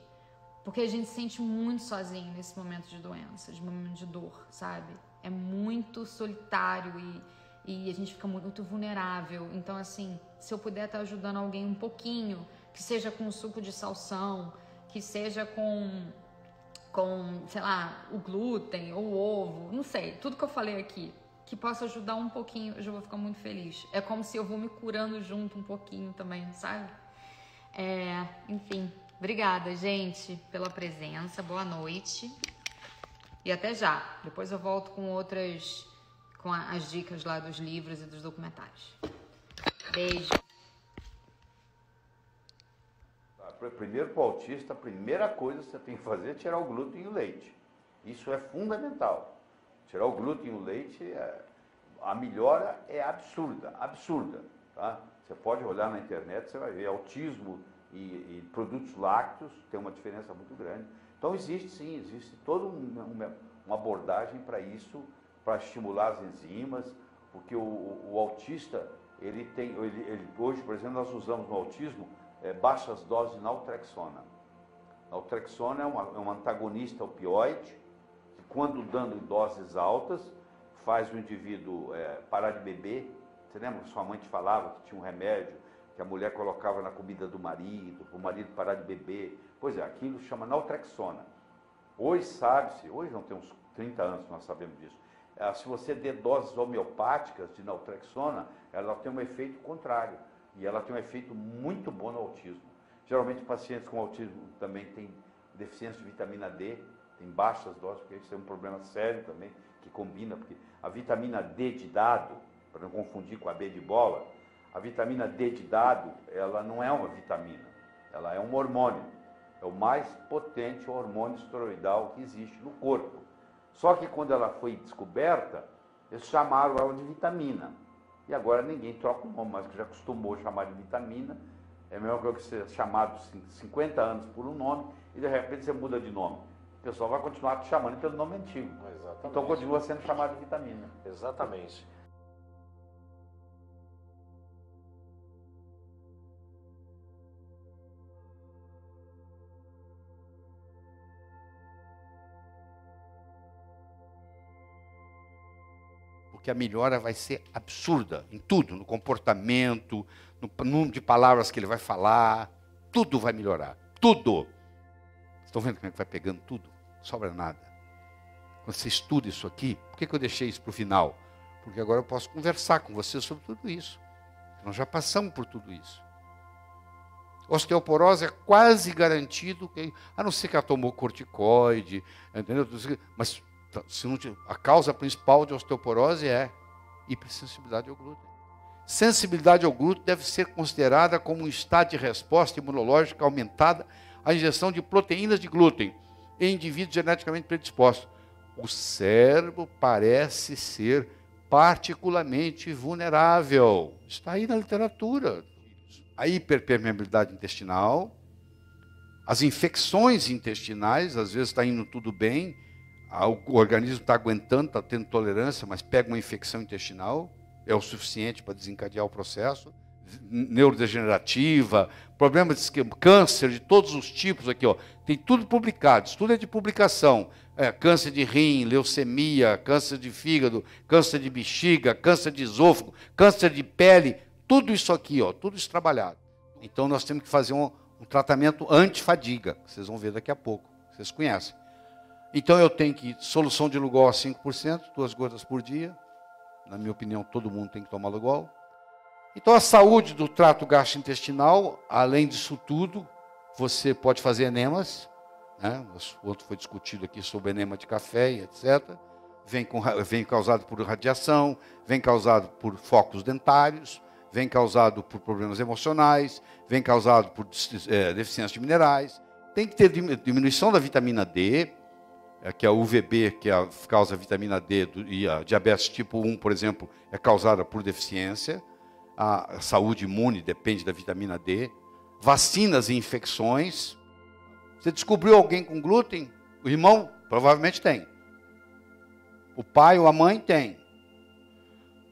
Porque a gente se sente muito sozinho nesse momento de doença, de momento de dor, sabe? É muito solitário e a gente fica muito vulnerável. Então, assim, se eu puder estar ajudando alguém um pouquinho, que seja com suco de salsão, que seja com sei lá, o glúten ou o ovo, não sei, tudo que eu falei aqui, que possa ajudar um pouquinho, eu já vou ficar muito feliz. É como se eu vou me curando junto um pouquinho também, sabe? Enfim, obrigada, gente, pela presença. Boa noite. E até já. Depois eu volto com as dicas lá dos livros e dos documentários. Beijo. Primeiro, para o autista, a primeira coisa que você tem que fazer é tirar o glúten e o leite. Isso é fundamental. Tirar o glúten e o leite, a melhora é absurda, absurda. Tá? Você pode olhar na internet, você vai ver autismo e produtos lácteos, tem uma diferença muito grande. Então existe sim, existe toda uma abordagem para isso, para estimular as enzimas, porque o autista, hoje, por exemplo, nós usamos no autismo baixas doses de naltrexona. Naltrexona é um antagonista opioide, que quando dando em doses altas, faz o indivíduo parar de beber. Você lembra que sua mãe te falava que tinha um remédio que a mulher colocava na comida do marido, para o marido parar de beber? Pois é, aquilo chama naltrexona. Hoje sabe-se, hoje não tem uns 30 anos que nós sabemos disso, se você der doses homeopáticas de naltrexona, ela tem um efeito contrário, e ela tem um efeito muito bom no autismo. Geralmente pacientes com autismo também têm deficiência de vitamina D, tem baixas doses, porque isso é um problema sério também, que combina, porque a vitamina D de dado, para não confundir com a B de bola, a vitamina D de dado, ela não é uma vitamina, ela é um hormônio. É o mais potente hormônio esteroidal que existe no corpo. Só que quando ela foi descoberta, eles chamaram ela de vitamina. E agora ninguém troca o nome, mas que já acostumou chamar de vitamina. É a mesma coisa que ser chamado 50 anos por um nome e de repente você muda de nome. O pessoal vai continuar te chamando pelo nome antigo. Exatamente. Então continua sendo chamado de vitamina. Exatamente. Porque a melhora vai ser absurda em tudo, no comportamento, no número de palavras que ele vai falar, tudo vai melhorar, tudo. Estão vendo como é que vai pegando tudo? Não sobra nada. Quando você estuda isso aqui, por que eu deixei isso para o final? Porque agora eu posso conversar com você sobre tudo isso. Nós já passamos por tudo isso. Osteoporose é quase garantido, a não ser que ela tomou corticoide, entendeu? Mas a causa principal de osteoporose é hipersensibilidade ao glúten. Sensibilidade ao glúten deve ser considerada como um estado de resposta imunológica aumentada à ingestão de proteínas de glúten em indivíduos geneticamente predispostos. O cérebro parece ser particularmente vulnerável. Está aí na literatura. A hiperpermeabilidade intestinal, as infecções intestinais, às vezes está indo tudo bem, o organismo está aguentando, está tendo tolerância, mas pega uma infecção intestinal, é o suficiente para desencadear o processo. Neurodegenerativa, problemas de esquema, câncer de todos os tipos aqui, ó, tem tudo publicado, isso tudo é de publicação. Câncer de rim, leucemia, câncer de fígado, câncer de bexiga, câncer de esôfago, câncer de pele, tudo isso aqui, ó, tudo isso trabalhado. Então nós temos que fazer um tratamento antifadiga, que vocês vão ver daqui a pouco, vocês conhecem. Então eu tenho que solução de Lugol a 5%, 2 gotas por dia. Na minha opinião, todo mundo tem que tomar Lugol. Então a saúde do trato gastrointestinal, além disso tudo, você pode fazer enemas, né? O outro foi discutido aqui sobre enema de café e etc. Vem causado por radiação, vem causado por focos dentários, vem causado por problemas emocionais, vem causado por deficiência de minerais. Tem que ter diminuição da vitamina D, que é a UVB, que causa a vitamina D, e a diabetes tipo 1, por exemplo, é causada por deficiência. A saúde imune depende da vitamina D. Vacinas e infecções. Você descobriu alguém com glúten? O irmão provavelmente tem. O pai ou a mãe tem.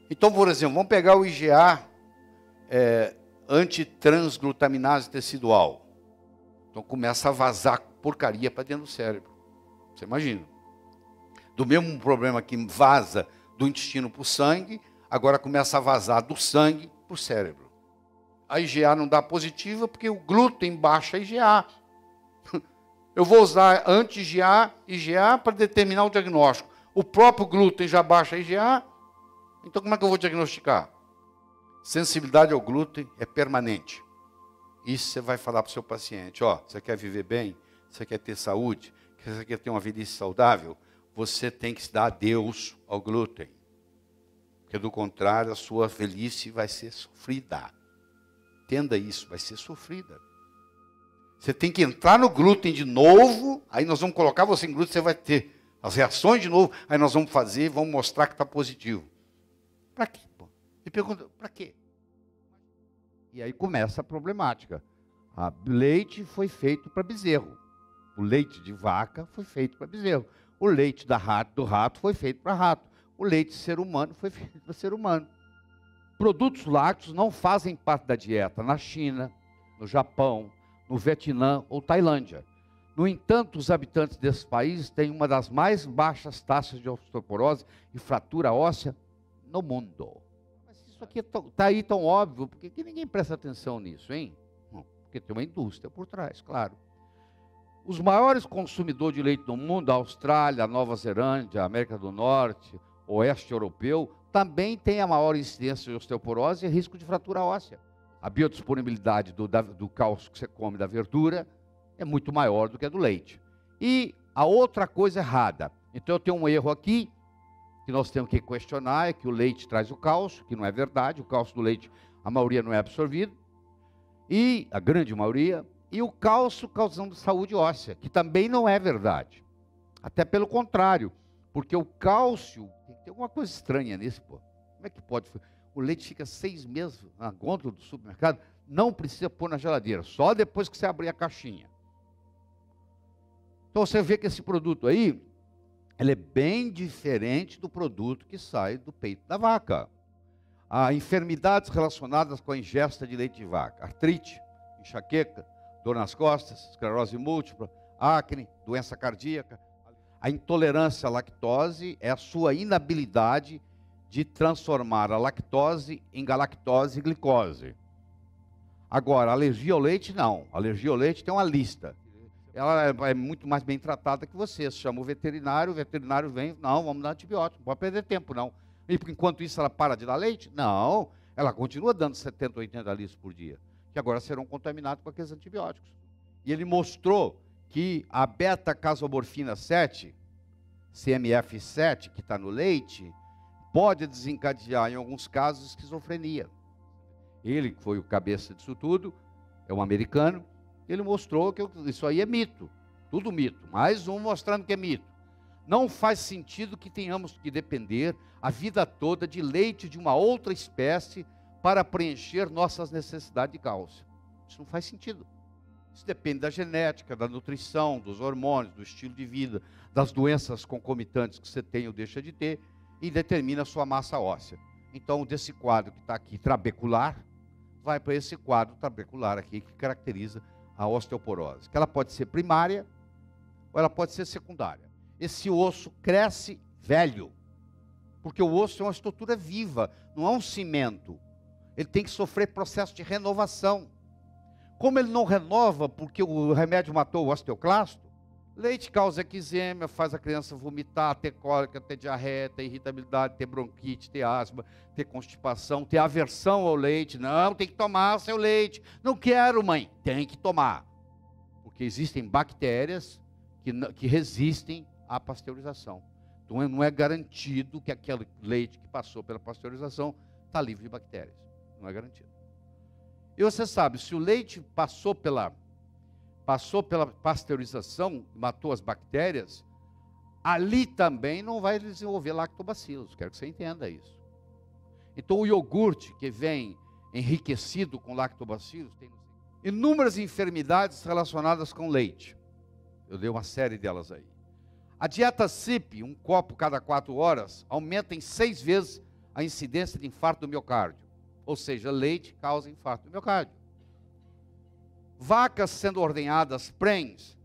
Então, por exemplo, vamos pegar o IgA, antitransglutaminase tecidual. Então começa a vazar porcaria para dentro do cérebro. Você imagina. Do mesmo problema que vaza do intestino para o sangue, agora começa a vazar do sangue para o cérebro. A IgA não dá positiva porque o glúten baixa a IgA. Eu vou usar anti-IgA, IgA para determinar o diagnóstico. O próprio glúten já baixa a IgA, então como é que eu vou diagnosticar? Sensibilidade ao glúten é permanente. Isso você vai falar para o seu paciente. Ó, você quer viver bem? Você quer ter saúde? Você quer ter uma velhice saudável? Você tem que dar adeus ao glúten. Porque do contrário, a sua velhice vai ser sofrida. Entenda isso, vai ser sofrida. Você tem que entrar no glúten de novo, aí nós vamos colocar você em glúten, você vai ter As reações de novo, aí nós vamos fazer, vamos mostrar que está positivo. Para quê? Pô? Me pergunta, para quê? E aí começa a problemática. O leite foi feito para bezerro. O leite de vaca foi feito para bezerro. O leite do rato foi feito para rato. O leite de ser humano foi feito para ser humano. Produtos lácteos não fazem parte da dieta na China, no Japão, no Vietnã ou Tailândia. No entanto, os habitantes desses países têm uma das mais baixas taxas de osteoporose e fratura óssea no mundo. Mas isso aqui está aí tão óbvio, por que ninguém presta atenção nisso, hein? Não, porque tem uma indústria por trás, claro. Os maiores consumidores de leite do mundo, a Austrália, a Nova Zelândia, a América do Norte, o Oeste Europeu, também têm a maior incidência de osteoporose e risco de fratura óssea. A biodisponibilidade do cálcio que você come da verdura é muito maior do que a do leite. E a outra coisa errada. Então eu tenho um erro aqui, que nós temos que questionar, é que o leite traz o cálcio, que não é verdade. O cálcio do leite, a maioria não é absorvido, e a grande maioria, e o cálcio causando saúde óssea, que também não é verdade. Até pelo contrário, porque o cálcio, tem alguma coisa estranha nisso, pô. Como é que pode? O leite fica 6 meses na gôndola do supermercado, não precisa pôr na geladeira, só depois que você abrir a caixinha. Então você vê que esse produto aí, ele é bem diferente do produto que sai do peito da vaca. Há enfermidades relacionadas com a ingesta de leite de vaca: artrite, enxaqueca, dor nas costas, esclerose múltipla, acne, doença cardíaca. A intolerância à lactose é a sua inabilidade de transformar a lactose em galactose e glicose. Agora, alergia ao leite, não. Alergia ao leite tem uma lista. Ela é muito mais bem tratada que você. Você chama o veterinário vem, não, vamos dar antibiótico, não pode perder tempo, não. E enquanto isso ela para de dar leite? Não, ela continua dando 70, 80 litros por dia, que agora serão contaminados com aqueles antibióticos. E ele mostrou que a beta-casoborfina 7, CMF7, que está no leite, pode desencadear, em alguns casos, esquizofrenia. Ele, que foi o cabeça disso tudo, é um americano, ele mostrou que isso aí é mito, tudo mito. Mais um mostrando que é mito. Não faz sentido que tenhamos que depender a vida toda de leite de uma outra espécie para preencher nossas necessidades de cálcio. Isso não faz sentido. Isso depende da genética, da nutrição, dos hormônios, do estilo de vida, das doenças concomitantes que você tem ou deixa de ter, e determina a sua massa óssea. Então, desse quadro que está aqui, trabecular, vai para esse quadro trabecular aqui, que caracteriza a osteoporose, que ela pode ser primária ou ela pode ser secundária. Esse osso cresce velho, porque o osso é uma estrutura viva, não é um cimento. Ele tem que sofrer processo de renovação. Como ele não renova porque o remédio matou o osteoclasto, leite causa eczema, faz a criança vomitar, ter cólica, ter diarreia, ter irritabilidade, ter bronquite, ter asma, ter constipação, ter aversão ao leite. Não, tem que tomar seu leite. Não quero, mãe. Tem que tomar. Porque existem bactérias que resistem à pasteurização. Então não é garantido que aquele leite que passou pela pasteurização está livre de bactérias. Não é garantido. E você sabe, se o leite passou pela pasteurização, matou as bactérias, ali também não vai desenvolver lactobacilos. Quero que você entenda isso. Então o iogurte que vem enriquecido com lactobacilos tem inúmeras enfermidades relacionadas com leite. Eu dei uma série delas aí. A dieta CIP, um copo cada 4 horas, aumenta em 6 vezes a incidência de infarto do miocárdio. Ou seja, leite causa infarto do miocárdio. Vacas sendo ordenhadas prens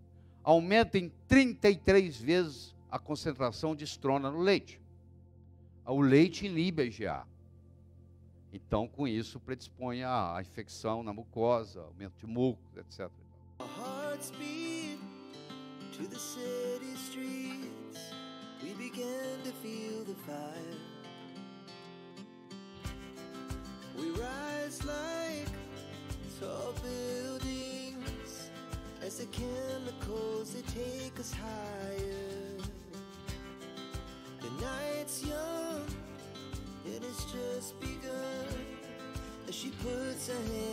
aumentam em 33 vezes a concentração de estrona no leite. O leite inibe a IgA. Então, com isso, predispõe a infecção na mucosa, aumento de mucos, etc. We rise like tall buildings as the chemicals they take us higher. The night's young, it has just begun as she puts her hand